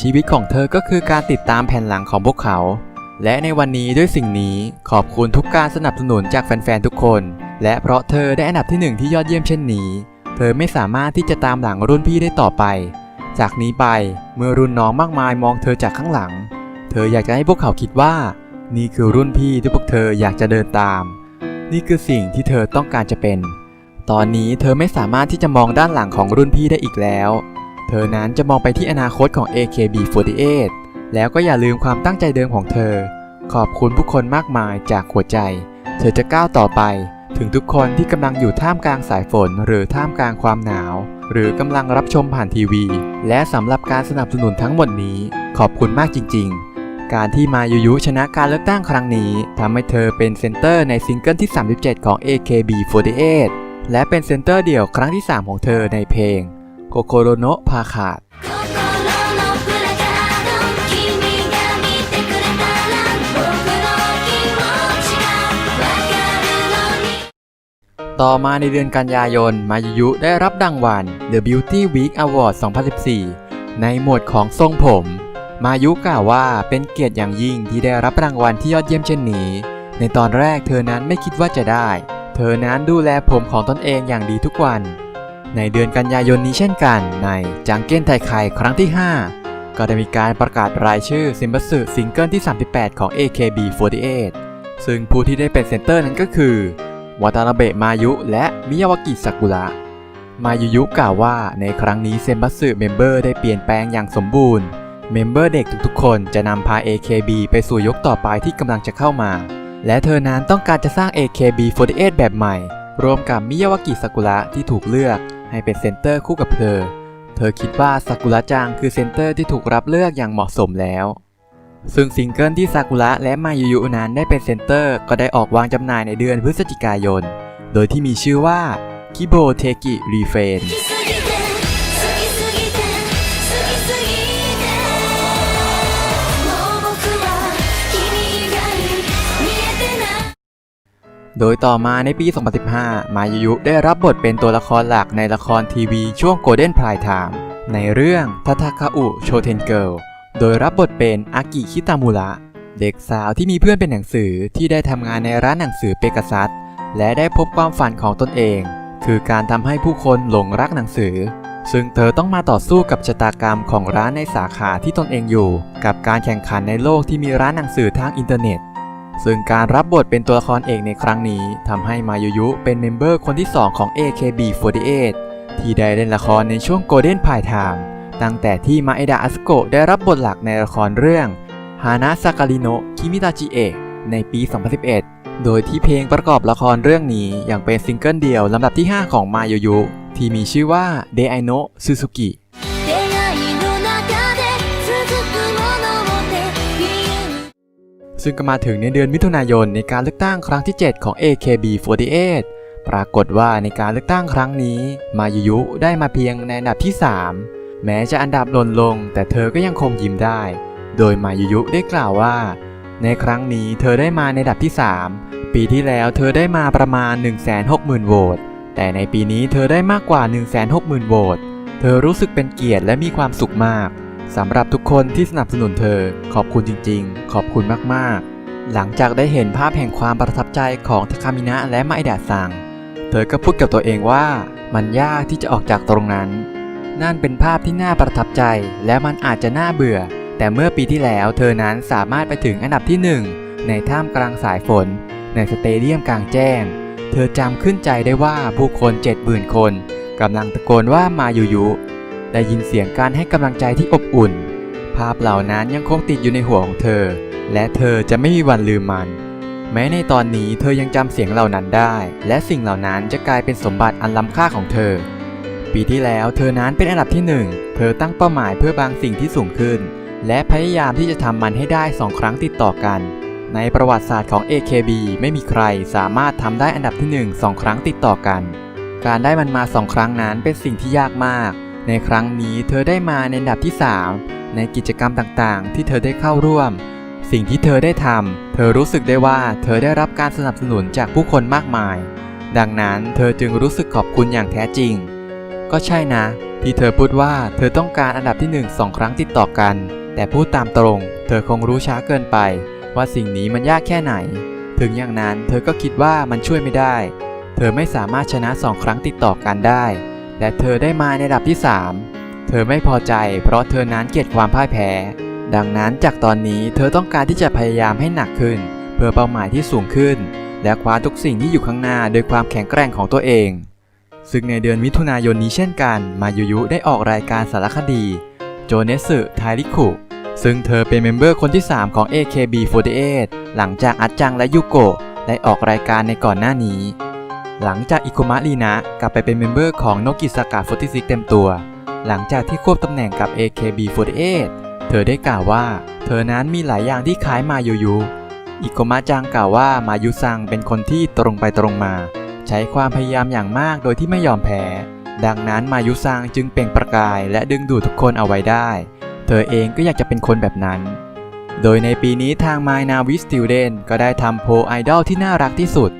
ชีวิตของเธอก็คือการติดตามแผ่นหลังของพวกเขาและในวันนี้ด้วยสิ่งนี้ขอบคุณทุกการสนับสนุนจากแฟนๆทุกคนและเพราะเธอได้อันดับที่1ที่ยอดเยี่ยมเช่นนี้เธอไม่สามารถที่จะตามหลังรุ่นพี่ได้ต่อไปจากนี้ไปเมื่อรุ่นน้องมากมายมองเธอจากข้างหลังเธออยากจะให้พวกเขาคิดว่านี่คือรุ่นพี่ที่พวกเธออยากจะเดินตามนี่คือสิ่งที่เธอต้องการจะเป็นตอนนี้เธอไม่สามารถที่จะมองด้านหลังของรุ่นพี่ได้อีกแล้วเธอนั้นจะมองไปที่อนาคตของ AKB48 แล้วก็อย่าลืมความตั้งใจเดิมของเธอขอบคุณผู้คนมากมายจากหัวใจเธอจะก้าวต่อไปถึงทุกคนที่กำลังอยู่ท่ามกลางสายฝนหรือท่ามกลางความหนาวหรือกำลังรับชมผ่านทีวีและสำหรับการสนับสนุนทั้งหมดนี้ขอบคุณมากจริงๆการที่มายุยุชนะการเลือกตั้งครั้งนี้ทำให้เธอเป็นเซนเตอร์ในซิงเกิลที่37ของ AKB48 และ และเป็นเซนเตอร์เดี่ยวครั้งที่ 3 ของเธอในเพลงโคโคโรโนะพาขาดต่อมาในเดือนกันยายนมายุยุได้รับรางวัล The Beauty Week Award 2014 ในหมวดของทรงผมมายุกล่าวว่าเป็นเกียรติอย่างยิ่งที่ได้รับรางวัลที่ยอดเยี่ยมเช่นนี้ในตอนแรกเธอนั้นไม่คิดว่าจะได้เธอนั้นดูแลผมของตนเองอย่างดีทุกวันในเดือนกันยายนนี้เช่นกันในจังเก้นไทไคครั้งที่ 5 ก็ได้มีการประกาศรายชื่อซิมบัสึซิงเกิลที่ 38 ของ AKB48 ซึ่งผู้ที่ได้เป็นเซนเตอร์นั้นก็คือวาตานาเบะมายุและมิยาวากิซากุระมายุยุกล่าวว่าในครั้งนี้เซมบัสึเมมเบอร์ได้เปลี่ยนแปลงอย่างสมบูรณ์เมมเบอร์เด็กทุกๆคนจะนำพา AKB ไปสู่ยกต่อไปที่กำลังจะเข้ามาและเธอนั้นต้องการจะสร้าง AKB48 แบบใหม่รวมกับมิยาวากิซากุระที่ถูกเลือกให้เป็นเซนเตอร์คู่กับเธอคิดว่าซากุระจังคือเซนเตอร์ที่ถูกรับเลือกอย่างเหมาะสมแล้วซึ่งซิงเกิลที่ซากุระและมายุยุนั้นได้เป็นเซนเตอร์ก็ได้ออกวางจำหน่ายในเดือนพฤศจิกายนโดยที่มีชื่อว่าคิโบเทกิรีเฟนโดยต่อมาในปี 2015 มายุยุได้รับบทเป็นตัวละครหลักในละครทีวีช่วง Golden Prime Time ในเรื่องทาทาคาอุโชเทนเกิลโดยรับบทเป็นอากิคิตามุระเด็กสาวที่มีเพื่อนเป็นหนังสือที่ได้ทำงานในร้านหนังสือเปกัสซัสและได้พบความฝันของตนเองคือการทำให้ผู้คนหลงรักหนังสือซึ่งเธอต้องมาต่อสู้กับชะตากรรมของร้านในสาขาที่ตนเองอยู่กับการแข่งขันในโลกที่มีร้านหนังสือทางอินเทอร์เน็ตซึ่งการรับบทเป็นตัวละครเอกในครั้งนี้ทำให้มายุยุเป็นเมมเบอร์คนที่ 2 ของ AKB48 ที่ได้เล่นละครในช่วง Golden Prime Time ตั้งแต่ที่มาเอดะอาสึโกะได้รับบทหลักในละครเรื่องฮานะซาการิโนะคิมิตาจิเอะในปี 2011 โดยที่เพลงประกอบละครเรื่องนี้ยังเป็นซิงเกิลเดี่ยวลำดับที่ 5 ของมายุยุที่มีชื่อว่า Dei no Suzukiซึ่งก็มาถึงในเดือนมิถุนายนในการเลือกตั้งครั้งที่ 7 ของ AKB48 ปรากฏว่าในการเลือกตั้งครั้งนี้มายุยุได้มาเพียงในอันดับที่ 3 แม้จะอันดับหล่นลงแต่เธอก็ยังคงยิ้มได้โดยมายุยุได้กล่าวว่าในครั้งนี้เธอได้มาในอันดับที่ 3 ปีที่แล้วเธอได้มาประมาณ 160,000 โหวตแต่ในปีนี้เธอได้มากกว่า 160,000 โหวตเธอรู้สึกเป็นเกียรติและมีความสุขมากสำหรับทุกคนที่สนับสนุนเธอขอบคุณจริงๆขอบคุณมากๆหลังจากได้เห็นภาพแห่งความประทับใจของทาคามินะและมาเอดะซังเธอก็พูดกับตัวเองว่ามันยากที่จะออกจากตรงนั้นนั่นเป็นภาพที่น่าประทับใจและมันอาจจะน่าเบื่อแต่เมื่อปีที่แล้วเธอนั้นสามารถไปถึงอันดับที่ 1ในท่ามกลางสายฝนในสเตเดียมกลางแจ้งเธอจำขึ้นใจได้ว่าผู้คน 70,000 คนกำลังตะโกนว่ามายุยุได้ยินเสียงการให้กำลังใจที่อบอุ่นภาพเหล่านั้นยังคงติดอยู่ในหัวของเธอและเธอจะไม่มีวันลืมมันแม้ในตอนนี้เธอยังจำเสียงเหล่านั้นได้และสิ่งเหล่านั้นจะกลายเป็นสมบัติอันล้ำค่าของเธอปีที่แล้วเธอนั้นเป็นอันดับที่ 1เธอตั้งเป้าหมายเพื่อบางสิ่งที่สูงขึ้นและพยายามที่จะทำมันให้ได้2 ครั้งติดต่อกันในประวัติศาสตร์ของ AKB ไม่มีใครสามารถทำได้อันดับที่ 1 2 ครั้งติดต่อกันการได้มันมา2 ครั้งนั้นเป็นสิ่งที่ยากมากในครั้งนี้เธอได้มาในอันดับที่ 3ในกิจกรรมต่างๆที่เธอได้เข้าร่วมสิ่งที่เธอได้ทำเธอรู้สึกได้ว่าเธอได้รับการสนับสนุนจากผู้คนมากมายดังนั้นเธอจึงรู้สึกขอบคุณอย่างแท้จริงก็ใช่นะที่เธอพูดว่าเธอต้องการอันดับที่ 1 2 ครั้งติดต่อกันแต่พูดตามตรงเธอคงรู้ช้าเกินไปว่าสิ่งนี้มันยากแค่ไหนถึงอย่างนั้นเธอก็คิดว่ามันช่วยไม่ได้เธอไม่สามารถชนะ2 ครั้งติดต่อกันได้และเธอได้มาในอันดับที่ 3เธอไม่พอใจเพราะเธอนั้นเกลียดความพ่ายแพ้ดังนั้นจากตอนนี้เธอต้องการที่จะพยายามให้หนักขึ้นเพื่อเป้าหมายที่สูงขึ้นและคว้าทุกสิ่งที่อยู่ข้างหน้าโดยความแข็งแกร่งของตัวเองซึ่งในเดือนมิถุนายนนี้เช่นกันมายุยุได้ออกรายการสารคดีโจเนสึไทริคุซึ่งเธอเป็นเมมเบอร์คนที่ 3 ของ AKB48 หลังจากอัดจังและยุโกะได้ออกรายการในก่อนหน้านี้หลังจากอิคุมะรีนะกลับไปเป็นเมมเบอร์ของโนกิซากะ46เต็มตัวหลังจากที่ควบตำแหน่งกับ AKB48 เธอได้กล่าวว่าเธอนั้นมีหลายอย่างที่คล้ายมายุยุอิคุมะจังกล่าวว่ามายุซังเป็นคนที่ตรงไปตรงมา ใช้ความพยายามอย่างมากโดยที่ไม่ยอมแพ้ดังนั้นมายุซังจึงเปล่งประกายและดึงดูดทุกคนเอาไว้ได้เธอเองก็อยากจะเป็นคนแบบนั้นโดยในปีนี้ทาง My Navi Student ก็ได้ทำโพลไอดอลที่น่ารักที่สุด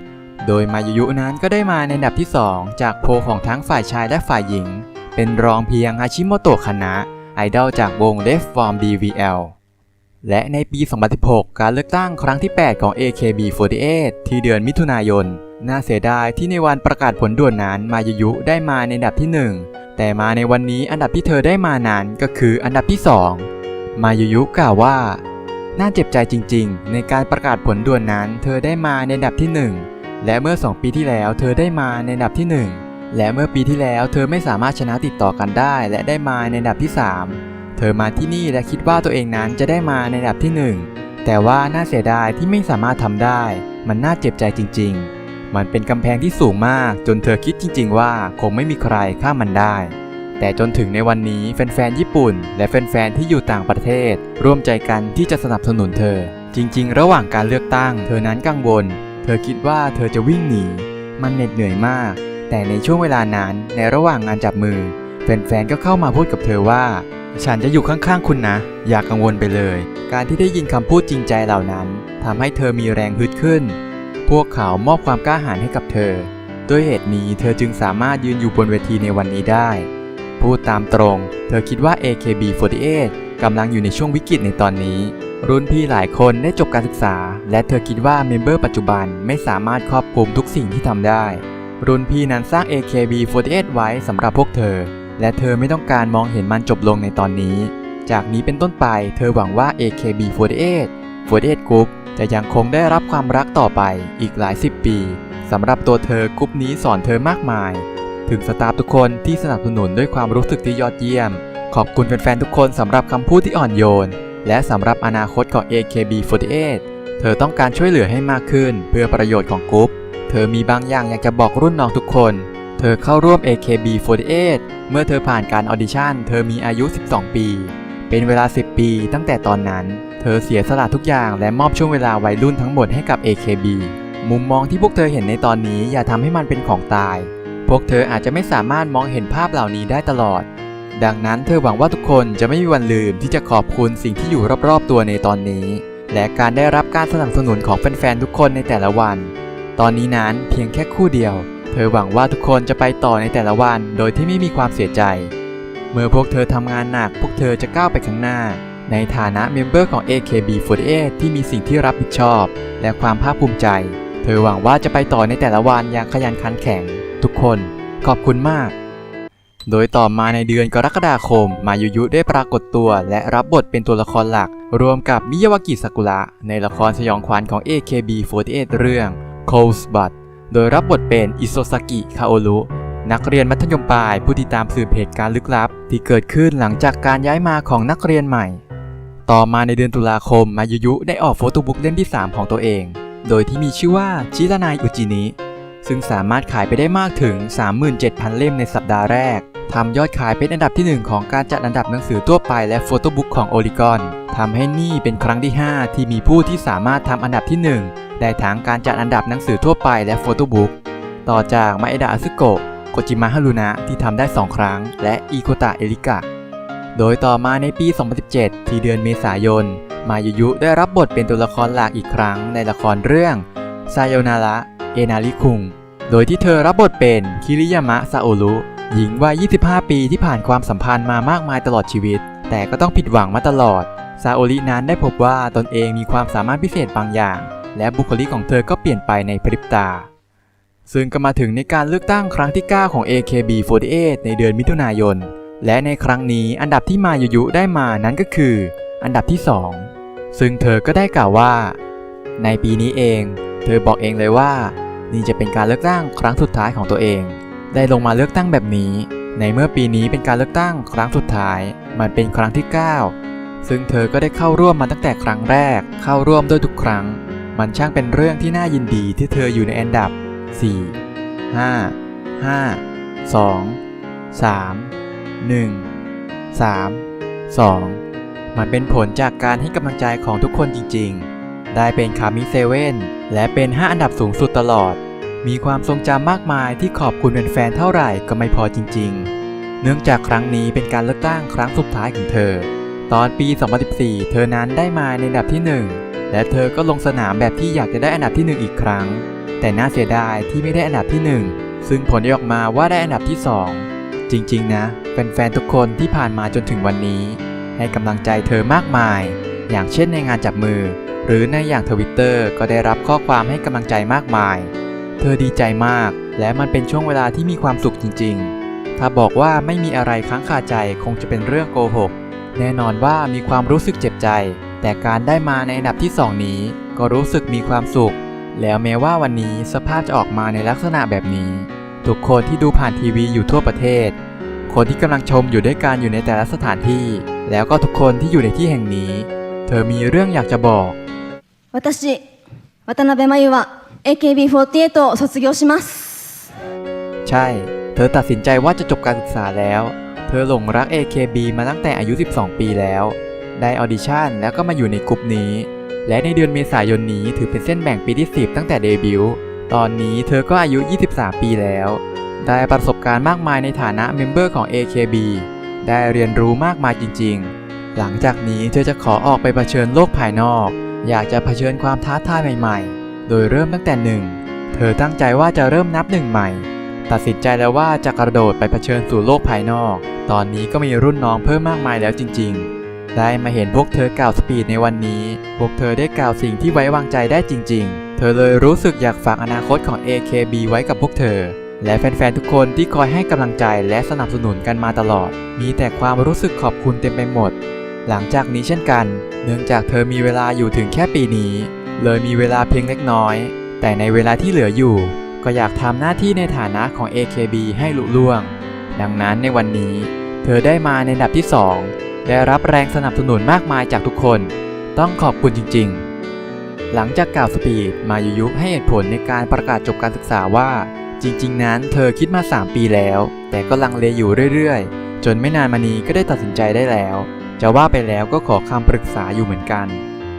โดยมายุนั้นก็ได้มาในอันดับที่ 2 จากโพลของทั้งฝ่ายชายและฝ่ายหญิงเป็นรองเพียงฮาชิโมโตะคานะไอดอลจากวง Left Form DVL และในปี 2016 การเลือกตั้งครั้งที่ 8 ของ AKB48 ที่เดือนมิถุนายนน่าเสียดายที่ในวันประกาศผลด่วนนั้นมายุได้มาในอันดับที่ 1 แต่มาในวันนี้อันดับที่เธอได้มานั้นก็คืออันดับที่ 2 มายุกล่าวว่าน่าเจ็บใจจริงๆในการประกาศผลด่วนนั้นเธอได้มาในอันดับที่ 1 และเมื่อ 2 ปีที่แล้วเธอได้มาในอันดับที่ 1 และเมื่อปีที่แล้วเธอไม่สามารถชนะติดต่อกันได้และได้มาในอันดับที่ 3 เธอมาที่นี่และคิดว่าตัวเองนั้นจะได้มาในอันดับที่ 1 แต่ว่าน่าเสียดายที่ไม่สามารถทำได้มันน่าเจ็บใจจริงๆมันเป็นกำแพงที่สูงมากจนเธอคิดจริงๆว่าคงไม่มีใครข้ามมันได้แต่จนถึงในวันนี้แฟนๆญี่ปุ่นและแฟนๆที่อยู่ต่างประเทศร่วมใจกันที่จะสนับสนุนเธอจริงๆระหว่างการเลือกตั้งเธอนั้นกังวลเธอคิดว่าเธอจะวิ่งหนีมันเหน็ดเหนื่อยมากแต่ในช่วงเวลานั้นในระหว่างงานจับมือแฟนๆก็เข้ามาพูดกับเธอว่าฉันจะอยู่ข้างๆคุณนะอย่ากังวลไปเลยการที่ได้ยินคำพูดจริงใจเหล่านั้นทำให้เธอมีแรงฮึดขึ้นพวกเขามอบความกล้าหาญให้กับเธอด้วยเหตุนี้เธอจึงสามารถยืนอยู่บนเวทีในวันนี้ได้พูดตามตรงเธอคิดว่า AKB48 กำลังอยู่ในช่วงวิกฤตในตอนนี้รุ่นพี่หลายคนได้จบการศึกษาและเธอคิดว่าเมมเบอร์ปัจจุบันไม่สามารถครอบคลุมทุกสิ่งที่ทำได้รุ่นพี่นั้นสร้าง AKB48 ไว้สำหรับพวกเธอและเธอไม่ต้องการมองเห็นมันจบลงในตอนนี้จากนี้เป็นต้นไปเธอหวังว่า AKB48 48 Group จะยังคงได้รับความรักต่อไปอีกหลาย10 ปีสำหรับตัวเธอกรุ๊ปนี้สอนเธอมากมายถึงสตาฟทุกคนที่สนับสนุนด้วยความรู้สึกที่ยอดเยี่ยมขอบคุณแฟนๆทุกคนสำหรับคำพูดที่อ่อนโยนและสำหรับอนาคตของ AKB48 เธอต้องการช่วยเหลือให้มากขึ้นเพื่อประโยชน์ของกรุ๊ปเธอมีบางอย่างอยากจะบอกรุ่นน้องทุกคนเธอเข้าร่วม AKB48 เมื่อเธอผ่านการออดิชั่นเธอมีอายุ12 ปีเป็นเวลา10 ปีตั้งแต่ตอนนั้นเธอเสียสละทุกอย่างและมอบช่วงเวลาวัยรุ่นทั้งหมดให้กับ AKB มุมมองที่พวกเธอเห็นในตอนนี้อย่าทำให้มันเป็นของตายพวกเธออาจจะไม่สามารถมองเห็นภาพเหล่านี้ได้ตลอดดังนั้นเธอหวังว่าทุกคนจะไม่มีวันลืมที่จะขอบคุณสิ่งที่อยู่รอบๆตัวในตอนนี้และการได้รับการสนับสนุนของแฟนๆทุกคนในแต่ละวันตอนนี้นั้นเพียงแค่คู่เดียวเธอหวังว่าทุกคนจะไปต่อในแต่ละวันโดยที่ไม่มีความเสียใจเมื่อพวกเธอทำงานหนักพวกเธอจะก้าวไปข้างหน้าในฐานะเมมเบอร์ของ AKB48 ที่มีสิ่งที่รับผิดชอบและความภาคภูมิใจเธอหวังว่าจะไปต่อในแต่ละวันอย่างขยันขันแข็งทุกคนขอบคุณมากโดยต่อมาในเดือนกรกฎาคมมายุได้ปรากฏตัวและรับบทเป็นตัวละครหลักรวมกับมิยาวากิซากุระในละครสยองขวัญของ AKB48 เรื่อง Cold Blood โดยรับบทเป็นอิโซซากิคาโอรุนักเรียนมัธยมปลายผู้ติดตามสืบเหตุการณ์ลึกลับที่เกิดขึ้นหลังจากการย้ายมาของนักเรียนใหม่ต่อมาในเดือนตุลาคมมายุได้ออกโฟโต้บุ๊กเล่มที่ 3 ของตัวเองโดยที่มีชื่อว่าชิรานายอุจินิซึ่งสามารถขายไปได้มากถึง 37,000 เล่มในสัปดาห์แรกทำยอดขายเป็นอันดับที่ 1 ของการจัดอันดับหนังสือทั่วไปและโฟโต้บุ๊กของโอริกอนทำให้นี่เป็นครั้งที่ 5 ที่มีผู้ที่สามารถทำอันดับที่ 1 ได้ทั้งการจัดอันดับหนังสือทั่วไปและโฟโต้บุ๊กต่อจากมาเอดะอาซึโกะโกจิมะฮารุนะที่ทำได้ 2 ครั้งและอิโกตะเอริกะโดยต่อมาในปี 2017 ที่เดือนเมษายนมายุได้รับบทเป็นตัวละครหลักอีกครั้งในละครเรื่องซายโยนาระเอนาริคุงโดยที่เธอรับบทเป็นคิริยามะซาโอรุหญิงวัย 25 ปีที่ผ่านความสัมพันธ์มามากมายตลอดชีวิตแต่ก็ต้องผิดหวังมาตลอดซาโอรินั้นได้พบว่าตนเองมีความสามารถพิเศษบางอย่างและบุคลิกของเธอก็เปลี่ยนไปในพริบตาซึ่งก็มาถึงในการเลือกตั้งครั้งที่ 9 ของ AKB48 ในเดือนมิถุนายนและในครั้งนี้อันดับที่มายุได้มานั้นก็คืออันดับที่ 2ซึ่งเธอก็ได้กล่าวว่าในปีนี้เองเธอบอกเองเลยว่านี่จะเป็นการเลือกตั้งครั้งสุดท้ายของตัวเองได้ลงมาเลือกตั้งแบบนี้ในเมื่อปีนี้เป็นการเลือกตั้งครั้งสุดท้ายมันเป็นครั้งที่ 9ซึ่งเธอก็ได้เข้าร่วมมาตั้งแต่ครั้งแรกเข้าร่วมด้วยทุกครั้งมันช่างเป็นเรื่องที่น่ายินดีที่เธออยู่ในอันดับ4 5 5 2 3 1 3 2มันเป็นผลจากการให้กำลังใจของทุกคนจริงๆได้เป็นคามิเซเว่นและเป็น5 อันดับสูงสุดตลอด มีความทรงจำมากมายที่ขอบคุณแฟนๆเท่าไหร่ก็ไม่พอจริงๆเนื่องจากครั้งนี้เป็นการเลือกตั้งครั้งสุดท้ายของเธอตอนปี 2014 เธอนั้นได้มาในอันดับที่ 1และเธอก็ลงสนามแบบที่อยากจะได้อันดับที่ 1อีกครั้งแต่น่าเสียดายที่ไม่ได้อันดับที่ 1ซึ่งผลออกมาว่าได้อันดับที่ 2จริงๆนะแฟนๆทุกคนที่ผ่านมาจนถึงวันนี้ให้กำลังใจเธอมากมายอย่างเช่นในงานจับมือหรือในอย่าง Twitter ก็ได้รับข้อความให้กำลังใจมากมายเธอดีใจมากและมันเป็นช่วงเวลาที่มีความสุขจริงๆถ้าบอกว่าไม่มีอะไรค้างคาใจคงจะเป็นเรื่องโกหกแน่นอนว่ามีความรู้สึกเจ็บใจแต่การได้มาในอันดับที่ 2นี้ก็รู้สึกมีความสุขแล้วแม้ว่าวันนี้สภาพจะออกมาในลักษณะแบบนี้ทุกคนที่ดูผ่านทีวีอยู่ทั่วประเทศคนที่กำลังชมอยู่ด้วยกันอยู่ในแต่ละสถานที่แล้วก็ทุกคนที่อยู่ในที่แห่งนี้เธอมีเรื่องอยากจะบอก私渡辺真由は AKB48 を卒業しますใช่เธอตัดสินใจว่าจะจบการศึกษาแล้วเธอหลงรัก AKB มาตั้งแต่อายุ 12 ปีแล้วได้ออดิชั่นแล้วก็มาอยู่ในกลุ่มนี้และในเดือนเมษายนนี้ถือเป็นเส้นแบ่งปีที่ 10 ตั้งแต่เดบิวต์ตอนนี้เธอก็อายุ 23 ปีแล้วได้ประสบการณ์มากมายในฐานะเมมเบอร์ของ AKB ได้เรียนรู้มากมายจริงๆหลังจากนี้เธอจะขอออกไปเผชิญโลกภายนอกอยากจะเผชิญความท้าทายใหม่ๆโดยเริ่มตั้งแต่1เธอตั้งใจว่าจะเริ่มนับ1ใหม่ตัดสินใจแล้วว่าจะกระโดดไปเผชิญสู่โลกภายนอกตอนนี้ก็มีรุ่นน้องเพิ่มมากมายแล้วจริงๆได้มาเห็นพวกเธอกล่าวสปีดในวันนี้พวกเธอได้กล่าวสิ่งที่ไว้วางใจได้จริงๆเธอเลยรู้สึกอยากฝากอนาคตของ AKB ไว้กับพวกเธอและแฟนๆทุกคนที่คอยให้กำลังใจและสนับสนุนกันมาตลอดมีแต่ความรู้สึกขอบคุณเต็มไปหมดหลังจากนี้เช่นกันเนื่องจากเธอมีเวลาอยู่ถึงแค่ปีนี้เลยมีเวลาเพียงเล็กน้อยแต่ในเวลาที่เหลืออยู่ก็อยากทำหน้าที่ในฐานะของ AKB ให้ลุล่วงดังนั้นในวันนี้เธอได้มาในอันดับที่2ได้รับแรงสนับสนุนมากมายจากทุกคนต้องขอบคุณจริงๆหลังจากกล่าวสปีดมายุยุให้เหตุผลในการประกาศจบการศึกษาว่าจริงๆนั้นเธอคิดมา3 ปีแล้วแต่ก็ลังเลอยู่เรื่อยๆจนไม่นานมานี้ก็ได้ตัดสินใจได้แล้วจะว่าไปแล้วก็ขอคำปรึกษาอยู่เหมือนกัน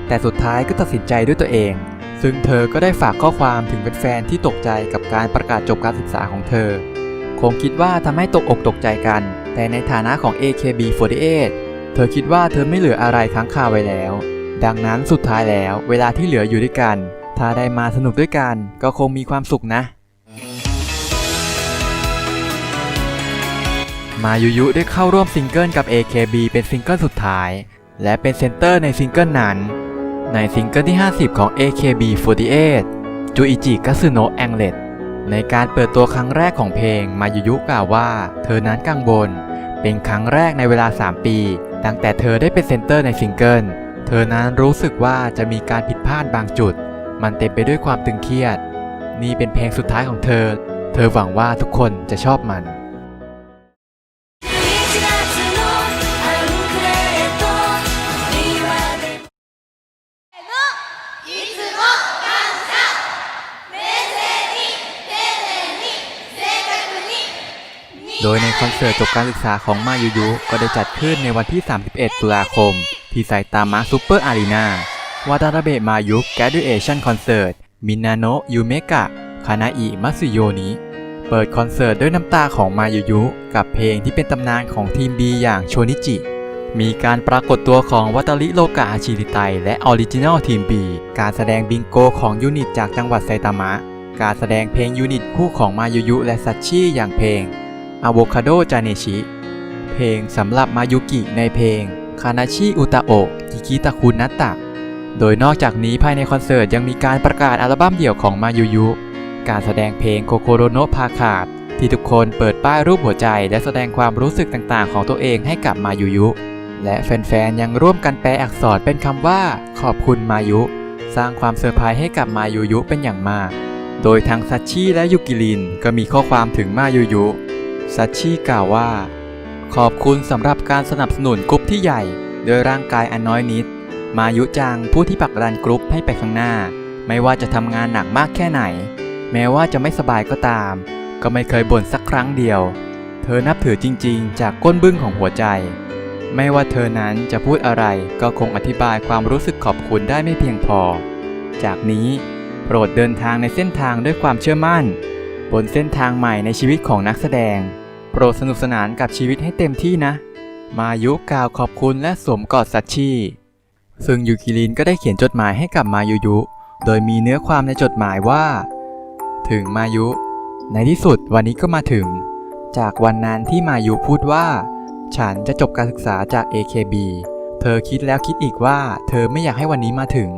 แต่สุดท้ายก็ตัดสินใจด้วยตัวเองซึ่งเธอก็ได้ฝากข้อความถึงแฟนๆที่ตกใจกับการประกาศจบการศึกษาของเธอคงคิดว่าทำให้ตกอกตกใจกันแต่ในฐานะของ AKB48 เธอคิดว่าเธอไม่เหลืออะไรค้างคาไว้แล้วดังนั้นสุดท้ายแล้วเวลาที่เหลืออยู่ด้วยกันถ้าได้มาสนุกด้วยกันก็คงมีความสุขนะมายุยุได้เข้าร่วมซิงเกิลกับ AKB เป็นซิงเกิลสุดท้ายและเป็นเซนเตอร์ในซิงเกิลนั้นในซิงเกิลที่ 50 ของ AKB48 จูอิจิกัสึโนะแองเลตในการเปิดตัวครั้งแรกของเพลงมายุยุกล่าวว่าเธอนั้นกังวลเป็นครั้งแรกในเวลา3 ปีตั้งแต่เธอได้เป็นเซนเตอร์ในซิงเกิลเธอนั้นรู้สึกว่าจะมีการผิดพลาดบางจุดมันเต็มไปด้วยความตึงเครียดนี่เป็นเพลงสุดท้ายของเธอหวังว่าทุกคนจะชอบมันโดยในคอนเสิร์ตจบการศึกษาของมายุยุก็ได้จัดขึ้นในวันที่ 31 ตุลาคมที่ไซตามะซูเปอร์อารีนาวาตานาเบะมายุ Graduation Concert มินาโนะยูเมกะคานาอิมัตสึโยนิเปิดคอนเสิร์ตด้วยน้ำตาของมายุยุกับเพลงที่เป็นตำนานของทีม B อย่างโชนิจิมีการปรากฏตัวของวัตาริโลกะอาชิริไตและออริจินัลทีม B การแสดงบิงโกของยูนิตจากจังหวัดไซตามะการแสดงเพลงยูนิตคู่ของมายุยุและซัชชิอย่างเพลงอะโวคาโดจาเนชิเพลงสำหรับมายุกิในเพลงคานาชิอุตาโอะกิกิตะคุนัตตะโดยนอกจากนี้ภายในคอนเสิร์ตยังมีการประกาศอัลบั้มเดี่ยวของมายุยุการแสดงเพลงโคโคโรโนะพาคาดที่ทุกคนเปิดป้ายรูปหัวใจและแสดงความรู้สึกต่างๆของตัวเองให้กับมายุยุและแฟนๆยังร่วมกันแปลอักษรเป็นคำว่าขอบคุณมายุสร้างความเซอร์ไพรส์ให้กับมายุยุเป็นอย่างมากโดยทั้งซัชชิและยุกิรินก็มีข้อความถึงมายุยุซัชชิกล่าวว่าขอบคุณสำหรับการสนับสนุนกรุ๊ปที่ใหญ่ด้วยร่างกายอันน้อยนิดมายุจังผู้ที่ผลักดันกรุ๊ปให้ไปข้างหน้าไม่ว่าจะทำงานหนักมากแค่ไหนแม้ว่าจะไม่สบายก็ตามก็ไม่เคยบ่นสักครั้งเดียวเธอนับถือจริงๆจากก้นบึ้งของหัวใจไม่ว่าเธอนั้นจะพูดอะไรก็คงอธิบายความรู้สึกขอบคุณได้ไม่เพียงพอจากนี้ โปรดเดินทางในเส้นทางด้วยความเชื่อมั่นบนเส้นทางใหม่ในชีวิตของนักแสดงโปรดสนุกสนานกับชีวิตให้เต็มที่นะมายุกล่าวขอบคุณและสวมกอดซัชชิซึ่งยูกิรินก็ได้เขียนจดหมายให้กับมายุยุโดยมีเนื้อความในจดหมายว่าถึงมายุในที่สุดวันนี้ก็มาถึงจากวันนั้นที่มายุพูดว่าฉันจะจบการศึกษาจาก AKB เธอคิดแล้วคิดอีกว่าเธอไม่อยากให้วันนี้มาถึง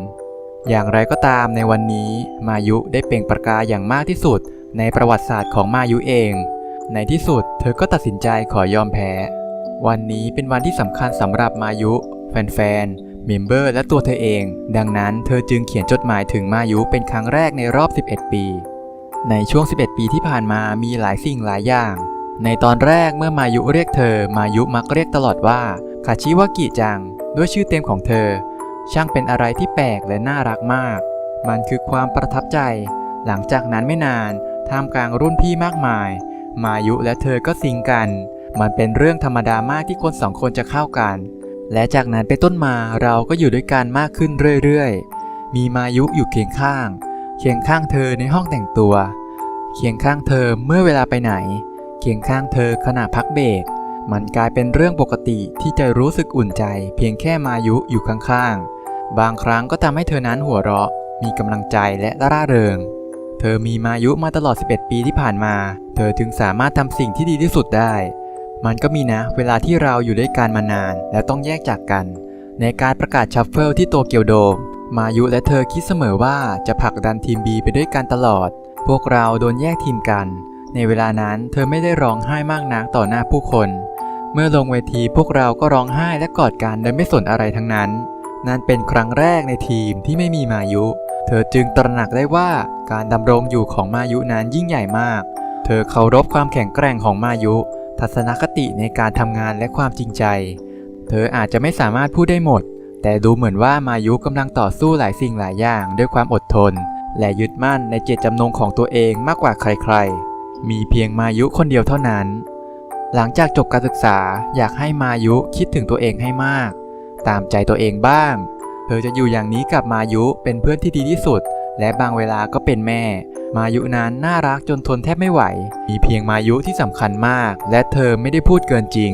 อย่างไรก็ตามในวันนี้มายุได้เปล่งประกายอย่างมากที่สุดในประวัติศาสตร์ของมายุเองในที่สุดเธอก็ตัดสินใจขอยอมแพ้วันนี้เป็นวันที่สำคัญสำหรับมายุแฟนๆเมมเบอร์และตัวเธอเองดังนั้นเธอจึงเขียนจดหมายถึงมายุเป็นครั้งแรกในรอบ11ปีในช่วง11ปีที่ผ่านมามีหลายสิ่งหลายอย่างในตอนแรกเมื่อมายุเรียกเธอมายุมักเรียกตลอดว่าคาชิวากิจังด้วยชื่อเต็มของเธอช่างเป็นอะไรที่แปลกและน่ารักมากมันคือความประทับใจหลังจากนั้นไม่นานท่ามกลางรุ่นพี่มากมายมายุและเธอก็ซิงกันมันเป็นเรื่องธรรมดามากที่คนสองคนจะเข้ากันและจากนั้นเป็นต้นมาเราก็อยู่ด้วยกันมากขึ้นเรื่อยๆมีมายุอยู่เคียงข้างเธอในห้องแต่งตัวเคียงข้างเธอเมื่อเวลาไปไหนเคียงข้างเธอขณะพักเบรกมันกลายเป็นเรื่องปกติที่จะรู้สึกอุ่นใจเพียงแค่มายุอยู่ข้างๆบางครั้งก็ทำให้เธอนั้นหัวเราะมีกำลังใจและร่าเริงเธอมีมายุมาตลอด11ปีที่ผ่านมาเธอถึงสามารถทำสิ่งที่ดีที่สุดได้มันก็มีนะเวลาที่เราอยู่ด้วยกันมานานแล้วต้องแยกจากกันในการประกาศชัฟเฟิลที่โตเกียวโดมมายุและเธอคิดเสมอว่าจะผลักดันทีม B ไปด้วยกันตลอดพวกเราโดนแยกทีมกันในเวลานั้นเธอไม่ได้ร้องไห้มากนักต่อหน้าผู้คนเมื่อลงเวทีพวกเราก็ร้องไห้และกอดกันโดยไม่สนอะไรทั้งนั้นนั่นเป็นครั้งแรกในทีมที่ไม่มีมายุเธอจึงตระหนักได้ว่าการดำรงอยู่ของมายุนั้นยิ่งใหญ่มากเธอเคารพความแข็งแกร่งของมายุทัศนคติในการทำงานและความจริงใจเธออาจจะไม่สามารถพูดได้หมดแต่ดูเหมือนว่ามายุกำลังต่อสู้หลายสิ่งหลายอย่างด้วยความอดทนและยึดมั่นในเจตจำนงของตัวเองมากกว่าใครๆมีเพียงมายุคนเดียวเท่านั้นหลังจากจบการศึกษาอยากให้มายุคิดถึงตัวเองให้มากตามใจตัวเองบ้างเธอจะอยู่อย่างนี้กับมายุเป็นเพื่อนที่ดีที่สุดและบางเวลาก็เป็นแม่มายุนั้นน่ารักจนทนแทบไม่ไหวมีเพียงมายุที่สำคัญมากและเธอไม่ได้พูดเกินจริง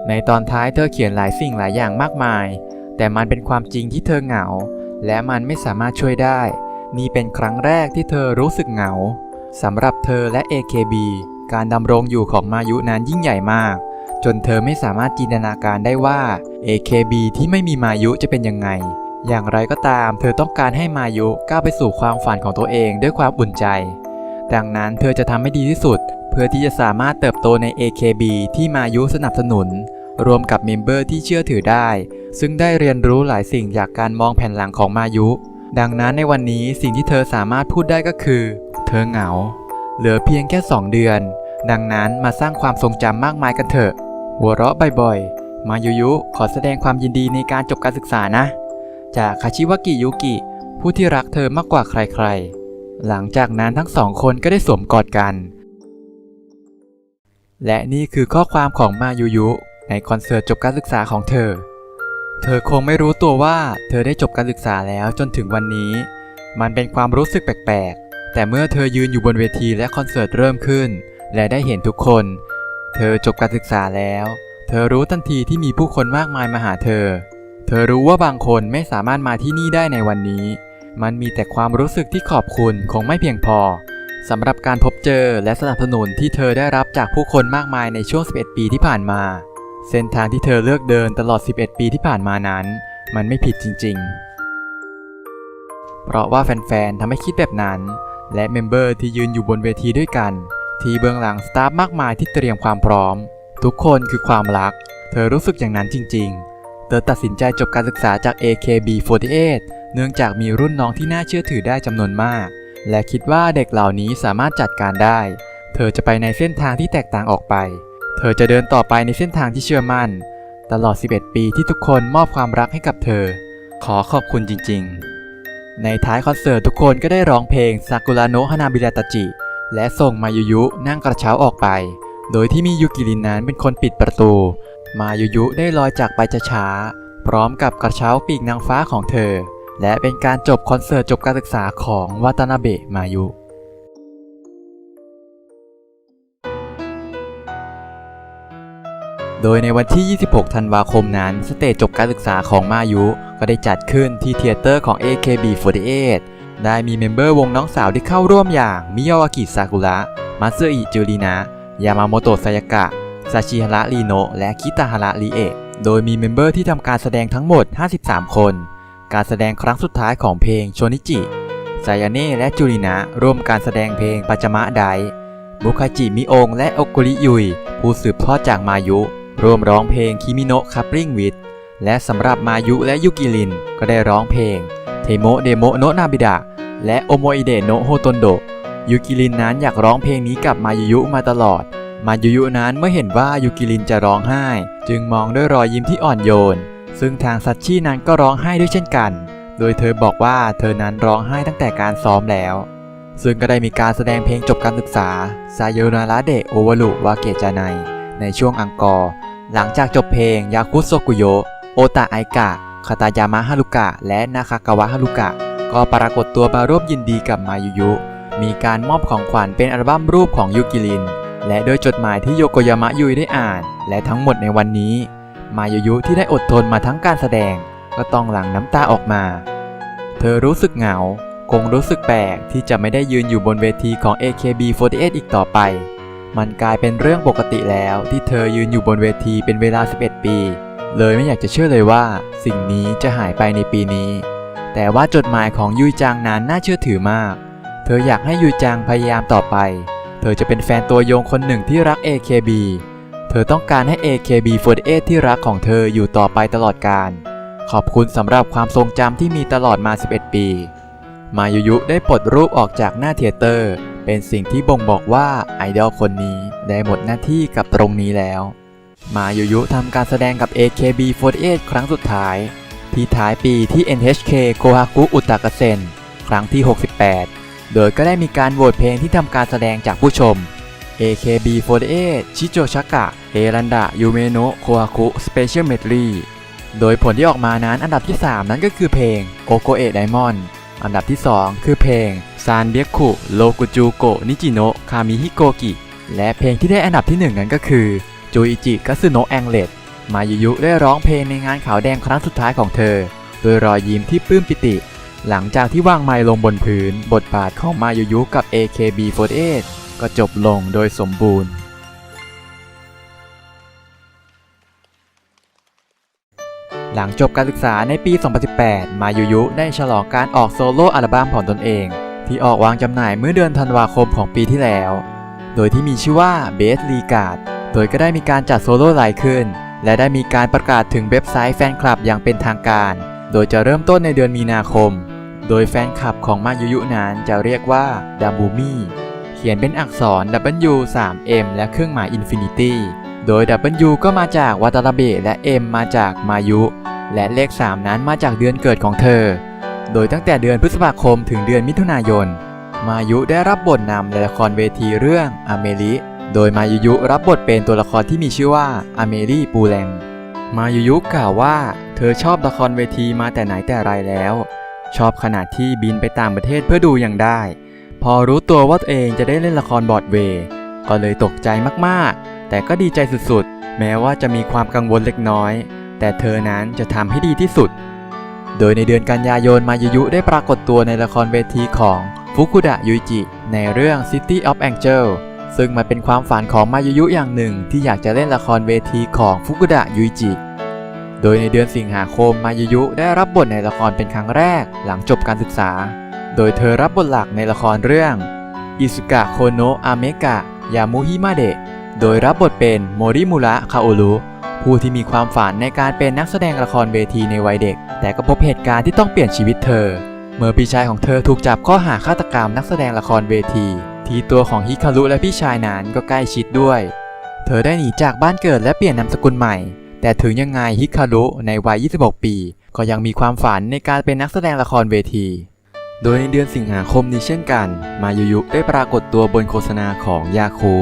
ในตอนท้ายเธอเขียนหลายสิ่งหลายอย่างมากมายแต่มันเป็นความจริงที่เธอเหงาและมันไม่สามารถช่วยได้นี่เป็นครั้งแรกที่เธอรู้สึกเหงาสำหรับเธอและ AKB การดำรงอยู่ของมายุนั้นยิ่งใหญ่มากจนเธอไม่สามารถจินตนาการได้ว่า AKB ที่ไม่มีมายุจะเป็นยังไงอย่างไรก็ตามเธอต้องการให้มายุก้าวไปสู่ความฝันของตัวเองด้วยความอุ่นใจดังนั้นเธอจะทำให้ดีที่สุดเพื่อที่จะสามารถเติบโตใน AKB ที่มายุสนับสนุนรวมกับเมมเบอร์ที่เชื่อถือได้ซึ่งได้เรียนรู้หลายสิ่งจากการมองแผ่นหลังของมายุดังนั้นในวันนี้สิ่งที่เธอสามารถพูดได้ก็คือเธอเหงาเหลือเพียงแค่2 เดือนดังนั้นมาสร้างความทรงจำมากมายกันเถอะหัวเราะบ่อยๆมายุขอแสดงความยินดีในการจบการศึกษานะจากคาชิวากิยุกิผู้ที่รักเธอมากกว่าใครๆหลังจากนั้นทั้งสองคนก็ได้สวมกอดกันและนี่คือข้อความของมายุในคอนเสิร์ตจบการศึกษาของเธอคงไม่รู้ตัวว่าเธอได้จบการศึกษาแล้วจนถึงวันนี้มันเป็นความรู้สึกแปลกๆแต่เมื่อเธอยืนอยู่บนเวทีและคอนเสิร์ตเริ่มขึ้นและได้เห็นทุกคนเธอจบการศึกษาแล้วเธอรู้ทันทีที่มีผู้คนมากมายมาหาเธอรู้ว่าบางคนไม่สามารถมาที่นี่ได้ในวันนี้มันมีแต่ความรู้สึกที่ขอบคุณคงไม่เพียงพอสำหรับการพบเจอและสนับสนุนที่เธอได้รับจากผู้คนมากมายในช่วง11ปีที่ผ่านมาเส้นทางที่เธอเลือกเดินตลอด11ปีที่ผ่านมานั้นมันไม่ผิดจริงๆเพราะว่าแฟนๆทำให้คิดแบบนั้นและเมมเบอร์ที่ยืนอยู่บนเวทีด้วยกันที่เบื้องหลังสตาฟมากมายที่เตรียมความพร้อมทุกคนคือความรักเธอรู้สึกอย่างนั้นจริงๆเธอตัดสินใจจบการศึกษาจาก AKB48 เนื่องจากมีรุ่นน้องที่น่าเชื่อถือได้จำนวนมากและคิดว่าเด็กเหล่านี้สามารถจัดการได้เธอจะไปในเส้นทางที่แตกต่างออกไปเธอจะเดินต่อไปในเส้นทางที่เชื่อมั่นตลอด11ปีที่ทุกคนมอบความรักให้กับเธอขอขอบคุณจริงๆในท้ายคอนเสิร์ตทุกคนก็ได้ร้องเพลงซากุระโนะฮานาบิราตาจิและส่งมายุนั่งกระเช้าออกไปโดยที่มียูกิรินนั้นเป็นคนปิดประตูมายุได้ลอยจากไปช้าๆพร้อมกับกระเช้าปีกนางฟ้าของเธอ และเป็นการจบคอนเสิร์ตจบการศึกษาของวาตานาเบะมายุโดยในวันที่ 26 ธันวาคมนั้นสเตจจบการศึกษาของมายุก็ได้จัดขึ้นที่เธียเตอร์ของ AKB48 ได้มีเมมเบอร์วงน้องสาวที่เข้าร่วมอย่างมิยาวากิซากุระมัตสึอิจูรินะ ยามาโมโตะ ซายากะ ซาชิฮาระ ริโนะ และคิตาฮาระ ริเอะ โดยมีเมมเบอร์ที่ทำการแสดงทั้งหมด 53 คน การแสดงครั้งสุดท้ายของเพลงโชนิจิ ซายาเน่และจูรินะร่วมการแสดงเพลงปัจมะไดบุคาจิ มิองและโอกุริยุยผู้สืบทอดจากมายุร่วมร้องเพลงคิมิโนะคัพปริ้งวิดและสำหรับมายุและยุกิรินก็ได้ร้องเพลงเทโมเดโมโนะนาบิดะและโอโมอิเดะโนะโฮโตนโดยุกิรินนั้นอยากร้องเพลงนี้กับมายุมาตลอดมายุนั้นเมื่อเห็นว่ายุกิรินจะร้องไห้จึงมองด้วยรอยยิ้มที่อ่อนโยนซึ่งทางซัชชินั้นก็ร้องไห้ด้วยเช่นกันโดยเธอบอกว่าเธอนั้นร้องไห้ตั้งแต่การซ้อมแล้วซึ่งก็ได้มีการแสดงเพลงจบการศึกษาซาโยนาระเดะโอวารุวาเกะจาไนในช่วงอังกอร์หลังจากจบเพลงยาคุโซกุโยโอตะไอกะคาตายามะฮารุกะและนาคากาวะฮารุกะก็ปรากฏตัวมาร่วมยินดีกับมายุมีการมอบของขวัญเป็นอัลบั้มรูปของยุกิรินและโดยจดหมายที่โยโกยามะยุยได้อ่านและทั้งหมดในวันนี้มายุที่ได้อดทนมาทั้งการแสดงก็ต้องหลั่งน้ำตาออกมาเธอรู้สึกเหงาคงรู้สึกแปลกที่จะไม่ได้ยืนอยู่บนเวทีของ AKB48 อีกต่อไปมันกลายเป็นเรื่องปกติแล้วที่เธอยืนอยู่บนเวทีเป็นเวลา11 ปีเลยไม่อยากจะเชื่อเลยว่าสิ่งนี้จะหายไปในปีนี้แต่ว่าจดหมายของยุยจังนั้นน่าเชื่อถือมากเธออยากให้ยุยจังพยายามต่อไปเธอจะเป็นแฟนตัวยงคนหนึ่งที่รัก AKB เธอต้องการให้ AKB48 ที่รักของเธออยู่ต่อไปตลอดกาลขอบคุณสำหรับความทรงจำที่มีตลอดมา11 ปีมายุได้ปลดรูปออกจากหน้าเธียเตอร์เป็นสิ่งที่บ่งบอกว่าไอดอลคนนี้ได้หมดหน้าที่กับตรงนี้แล้วมายุทำการแสดงกับ AKB48 ครั้งสุดท้ายที่ท้ายปีที่ NHK Kohaku Utagasen ครั้งที่ 68 โดยก็ได้มีการโหวตเพลงที่ทำการแสดงจากผู้ชม AKB48 ชิโจชากะเอรันดะยูเมโนะโคฮาคุสเปเชียลเมดลีโดยผลที่ออกมานั้นอันดับที่ 3 นั้นก็คือเพลงโอโกเอะไดมอนด์อันดับที่ 2 คือเพลงซานเบียคุโลกุจูโกะนิจิโนะคามิฮิโกกิและเพลงที่ได้อันดับที่ 1 นั้นก็คือจูอิจิกัสึโนะแองเลตมายุได้ร้องเพลงในงานขาวแดงครั้งสุดท้ายของเธอโดยรอยยิ้มที่ปลื้มปิติหลังจากที่วางไมค์ลงบนพื้นบทบาทของมายุกับ AKB48 ก็จบลงโดยสมบูรณ์หลังจบการศึกษาในปี 2018 มายุได้ฉลองการออกโซโล่อัลบั้มของตนเองที่ออกวางจำหน่ายเมื่อเดือนธันวาคมของปีที่แล้วโดยที่มีชื่อว่า Best Regard โดยก็ได้มีการจัดโซโล่ไลฟ์ขึ้นและได้มีการประกาศถึงเว็บไซต์แฟนคลับอย่างเป็นทางการโดยจะเริ่มต้นในเดือนมีนาคมโดยแฟนคลับของมายุนั้นจะเรียกว่าดาบูมี่เขียนเป็นอักษร W 3M และเครื่องหมาย Infinity โดย W ก็มาจากวาตานาเบะและ M มาจากมายุและเลข 3 นั้นมาจากเดือนเกิดของเธอโดยตั้งแต่เดือนพฤษภาคมถึงเดือนมิถุนายนมายุได้รับบทนำในละครเวทีเรื่องอเมริโดยมายุรับบทเป็นตัวละครที่มีชื่อว่าอเมรี่ปูแลมมายุกล่าวว่าเธอชอบละครเวทีมาแต่ไหนแต่ไรแล้วชอบขนาดที่บินไปต่างประเทศเพื่อดูอย่างได้พอรู้ตัวว่าตัวเองจะได้เล่นละครบรอดเวย์ก็เลยตกใจมากๆแต่ก็ดีใจสุดๆแม้ว่าจะมีความกังวลเล็กน้อยแต่เธอนั้นจะทำให้ดีที่สุดโดยในเดือนกันยายนมายุได้ปรากฏตัวในละครเวทีของฟุกุดะยุจิในเรื่อง City of Angel ซึ่งมันเป็นความฝันของมายุอย่างหนึ่งที่อยากจะเล่นละครเวทีของฟุกุดะยุจิโดยในเดือนสิงหาคมมายุได้รับบทในละครเป็นครั้งแรกหลังจบการศึกษาโดยเธอรับบทหลักในละครเรื่องอิสุกะโคโนะอาเมกะยามุฮิมาเดะโดยรับบทเป็นโมริมุระคาโอรุผู้ที่มีความฝันในการเป็นนักแสดงละครเวทีในวัยเด็กแต่ก็พบเหตุการณ์ที่ต้องเปลี่ยนชีวิตเธอเมื่อพี่ชายของเธอถูกจับข้อหาฆาตกรรมนักแสดงละครเวทีที่ตัวของฮิคารุและพี่ชายนั้นก็ใกล้ชิดด้วยเธอได้หนีจากบ้านเกิดและเปลี่ยนนามสกุลใหม่แต่ถึงยังไงฮิคารุในวัย26 ปีก็ยังมีความฝันในการเป็นนักแสดงละครเวทีโดยในเดือนสิงหาคมนี้เช่นกันมายุได้ปรากฏตัวบนโฆษณาของยาคู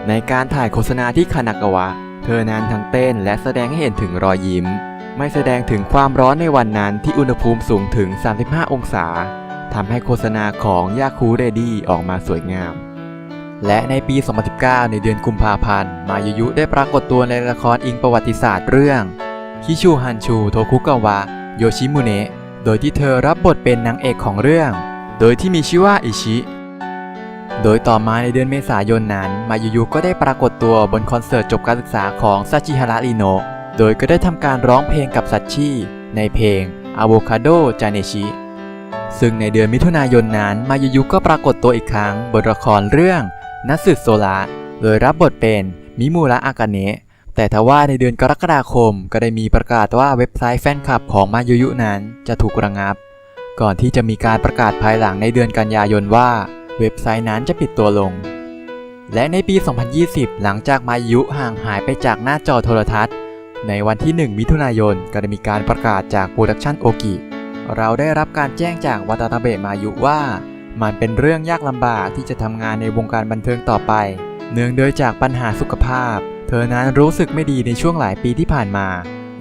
ในการถ่ายโฆษณาที่คานากาวะเธอนั้นทั้งเต้นและแสดงให้เห็นถึงรอยยิ้ม ไม่แสดงถึงความร้อนในวันนั้นที่อุณหภูมิสูงถึง 35 องศาทำให้โฆษณาของยาคูเรดี้ออกมาสวยงามและในปี 2019 ในเดือนกุมภาพันธ์มายุยุได้ปรากฏตัวในละครอิงประวัติศาสตร์เรื่องคิชูฮันชูโทคุกาวะโยชิมุเนะโดยที่เธอรับบทเป็นนางเอกของเรื่องโดยที่มีชื่อว่าอิชิโดยต่อมาในเดือนเมษายนนั้นมายุยุก็ได้ปรากฏตัวบนคอนเสิร์ตจบการศึกษาของซาจิฮาระริโนะโดยก็ได้ทำการร้องเพลงกับซัชชิในเพลง Avocado Janeshi ซึ่งในเดือนมิถุนายนนั้นมายุยุก็ปรากฏตัวอีกครั้งบนละครเรื่องนัตสึโซระโดยรับบทเป็นมิมูระอากาเนะแต่ทว่าในเดือนกรกฎาคมก็ได้มีประกาศว่าเว็บไซต์แฟนคลับของมายุยุนั้นจะถูกระงับก่อนที่จะมีการประกาศภายหลังในเดือนกันยายนว่าเว็บไซต์นั้นจะปิดตัวลงและในปี 2020 หลังจากมายุยุห่างหายไปจากหน้าจอโทรทัศน์ในวันที่ 1 มิถุนายนก็ได้มีการประกาศจากโปรดักชั่นโอกิเราได้รับการแจ้งจากวาตานาเบะมายุว่ามันเป็นเรื่องยากลำบากที่จะทำงานในวงการบันเทิงต่อไปเนื่องโดยจากปัญหาสุขภาพเธอนั้นรู้สึกไม่ดีในช่วงหลายปีที่ผ่านมา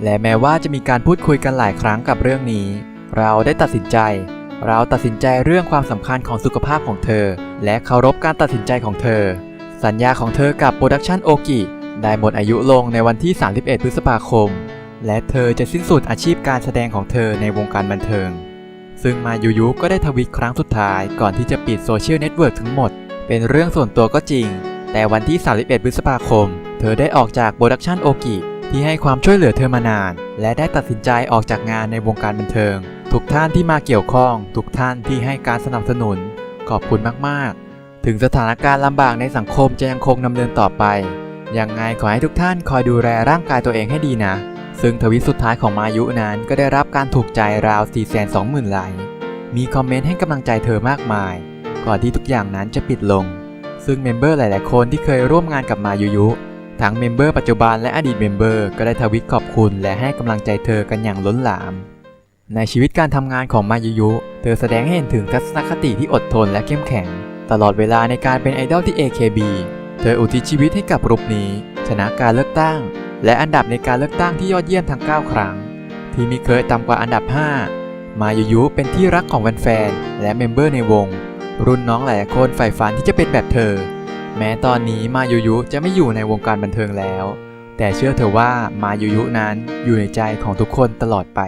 และแม้ว่าจะมีการพูดคุยกันหลายครั้งกับเรื่องนี้เราตัดสินใจเรื่องความสำคัญของสุขภาพของเธอและเคารพการตัดสินใจของเธอสัญญาของเธอกับโปรดักชั่นโอกิได้หมดอายุลงในวันที่ 31 พฤษภาคมและเธอจะสิ้นสุดอาชีพการแสดงของเธอในวงการบันเทิงซึ่งมายุยุก็ได้ทวีตครั้งสุดท้ายก่อนที่จะปิดโซเชียลเน็ตเวิร์กทั้งหมดเป็นเรื่องส่วนตัวก็จริงแต่วันที่ 31 พฤษภาคมเธอได้ออกจากโปรดักชั่นโอกิที่ให้ความช่วยเหลือเธอมานานและได้ตัดสินใจออกจากงานในวงการบันเทิงทุกท่านที่มาเกี่ยวข้องทุกท่านที่ให้การสนับสนุนขอบคุณมากๆถึงสถานการณ์ลำบากในสังคมจะยังคงดำเนินต่อไปยังไงขอให้ทุกท่านคอยดูแลร่างกายตัวเองให้ดีนะซึ่งทวีตสุดท้ายของมายุนั้นก็ได้รับการถูกใจราว 420,000 ไลค์มีคอมเมนต์ให้กำลังใจเธอมากมายก่อนที่ทุกอย่างนั้นจะปิดลงซึ่งเมมเบอร์หลายๆคนที่เคยร่วมงานกับมายุยุทั้งเมมเบอร์ปัจจุบันและอดีตเมมเบอร์ก็ได้ทวีตขอบคุณและให้กำลังใจเธอกันอย่างล้นหลามในชีวิตการทำงานของมายุยุเธอแสดงให้เห็นถึงทัศนคติที่อดทนและเข้มแข็งตลอดเวลาในการเป็นไอดอลที่ AKB เธออุทิศชีวิตให้กับกลุ่มนี้ชนะการเลือกตั้งและอันดับในการเลือกตั้งที่ยอดเยี่ยมทั้ง 9 ครั้งที่ไม่เคยต่ำกว่าอันดับ 5มายุยุเป็นที่รักของแฟนๆและเมมเบอร์ในวงรุ่นน้องหลายคนใฝ่ฝันที่จะเป็นแบบเธอแม้ตอนนี้มายุยุจะไม่อยู่ในวงการบันเทิงแล้วแต่เชื่อเถอะว่ามายุยุนั้นอยู่ในใจของทุกคนตลอดไป